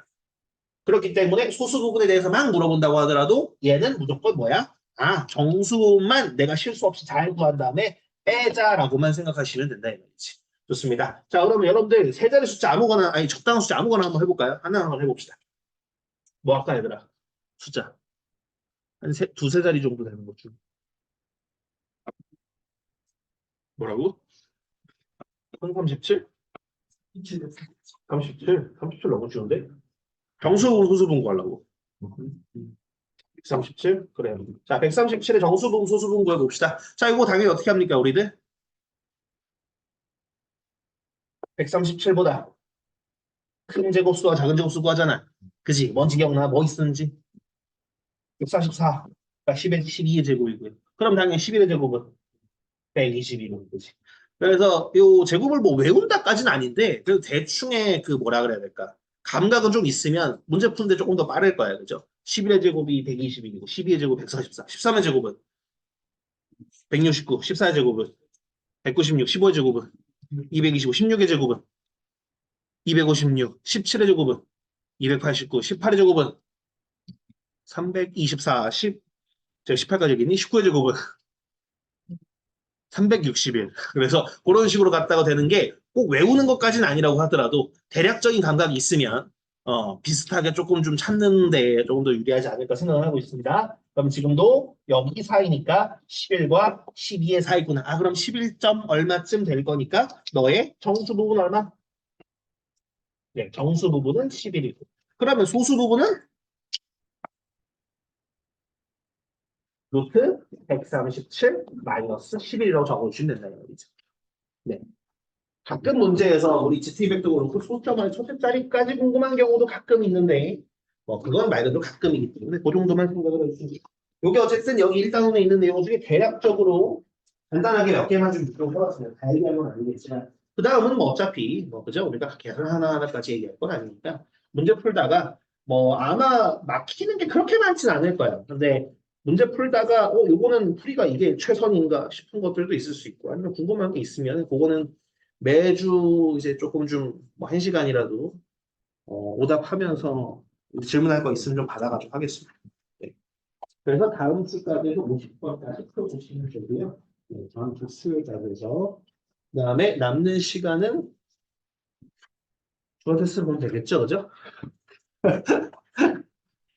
A: 그렇기 때문에 소수 부분에 대해서 막 물어본다고 하더라도 얘는 무조건 뭐야? 아, 정수 부분만 내가 실수 없이 잘 구한 다음에 빼자라고만 생각하시면 된다 이 말이지. 좋습니다. 자, 그러면 여러분들 세 자리 숫자 아무거나 아니 적당한 숫자 아무거나 한번 해볼까요? 하나 한번 해봅시다. 뭐 할까 얘들아? 숫자 한 두세 자리 정도 되는 것 중. 뭐라고? 37? 37? 37 너무 쉬운데? 정수분 소수분 구하려고. 137? 그래요. 자, 137의 정수분 소수분 구해봅시다. 자, 이거 당연히 어떻게 합니까, 우리들? 137보다 큰 제곱수와 작은 제곱수 구하잖아. 그지? 뭔지 기억나? 뭐 있었는지? 644. 그러니까 10의 12의 제곱이고요. 그럼 당연히 11의 제곱은 122로 그지? 그래서 요 제곱을 뭐 외운다까지는 아닌데 그래도 대충의 그 뭐라 그래야 될까? 감각은 좀 있으면 문제 푸는데 조금 더 빠를 거야. 그죠? 11의 제곱이 122이고 12의 제곱 144. 13의 제곱은 169. 14의 제곱은 196. 15의 제곱은 225. 16의 제곱은 256. 17의 제곱은 289. 18의 제곱은 324. 18까지 얘기니? 19의 제곱은 361. 그래서 그런 식으로 갔다가 되는 게 꼭 외우는 것까지는 아니라고 하더라도 대략적인 감각이 있으면 비슷하게 조금 좀 찾는데 조금 더 유리하지 않을까 생각을 하고 있습니다. 그럼 지금도 여기 사이니까 11과 12의 사이구나. 아, 그럼 11점 얼마쯤 될 거니까 너의 정수 부분 얼마? 네, 정수 부분은 11이고. 그러면 소수 부분은 루트 137 마이너스 11이라고 적어주시면 된다. 이거죠. 네. 가끔 문제에서 우리 GT백도 그렇고 소점을 첫째 자리까지 궁금한 경우도 가끔 있는데 뭐 그건 말 그대로 가끔이기 때문에 그 정도만 생각을 해주시면 요게 어쨌든 여기 일단원에 있는 내용 중에 대략적으로 간단하게 몇 개만 좀 묶어 해봤습니다. 다 얘기할 건 아니겠지만 그 다음은 뭐 어차피 뭐 그죠? 우리가 계산 하나하나까지 얘기할 건 아니니까 문제 풀다가 뭐 아마 막히는 게 그렇게 많지는 않을 거예요. 근데 문제 풀다가 요거는 풀이가 이게 최선인가 싶은 것들도 있을 수 있고 아니면 궁금한 게 있으면 그거는 매주 이제 조금 좀 뭐 1시간이라도 오답하면서 질문할 거 있으면 좀 받아가지고 하겠습니다. 네. 그래서 다음 주까지도 50번까지 풀어주시면 되고요. 네, 다음 주 수요일까지 해서 그다음에 남는 시간은 주어 테스트를 보면 되겠죠, 그죠?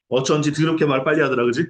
A: 어쩐지 더럽게 말 빨리 하더라, 그지?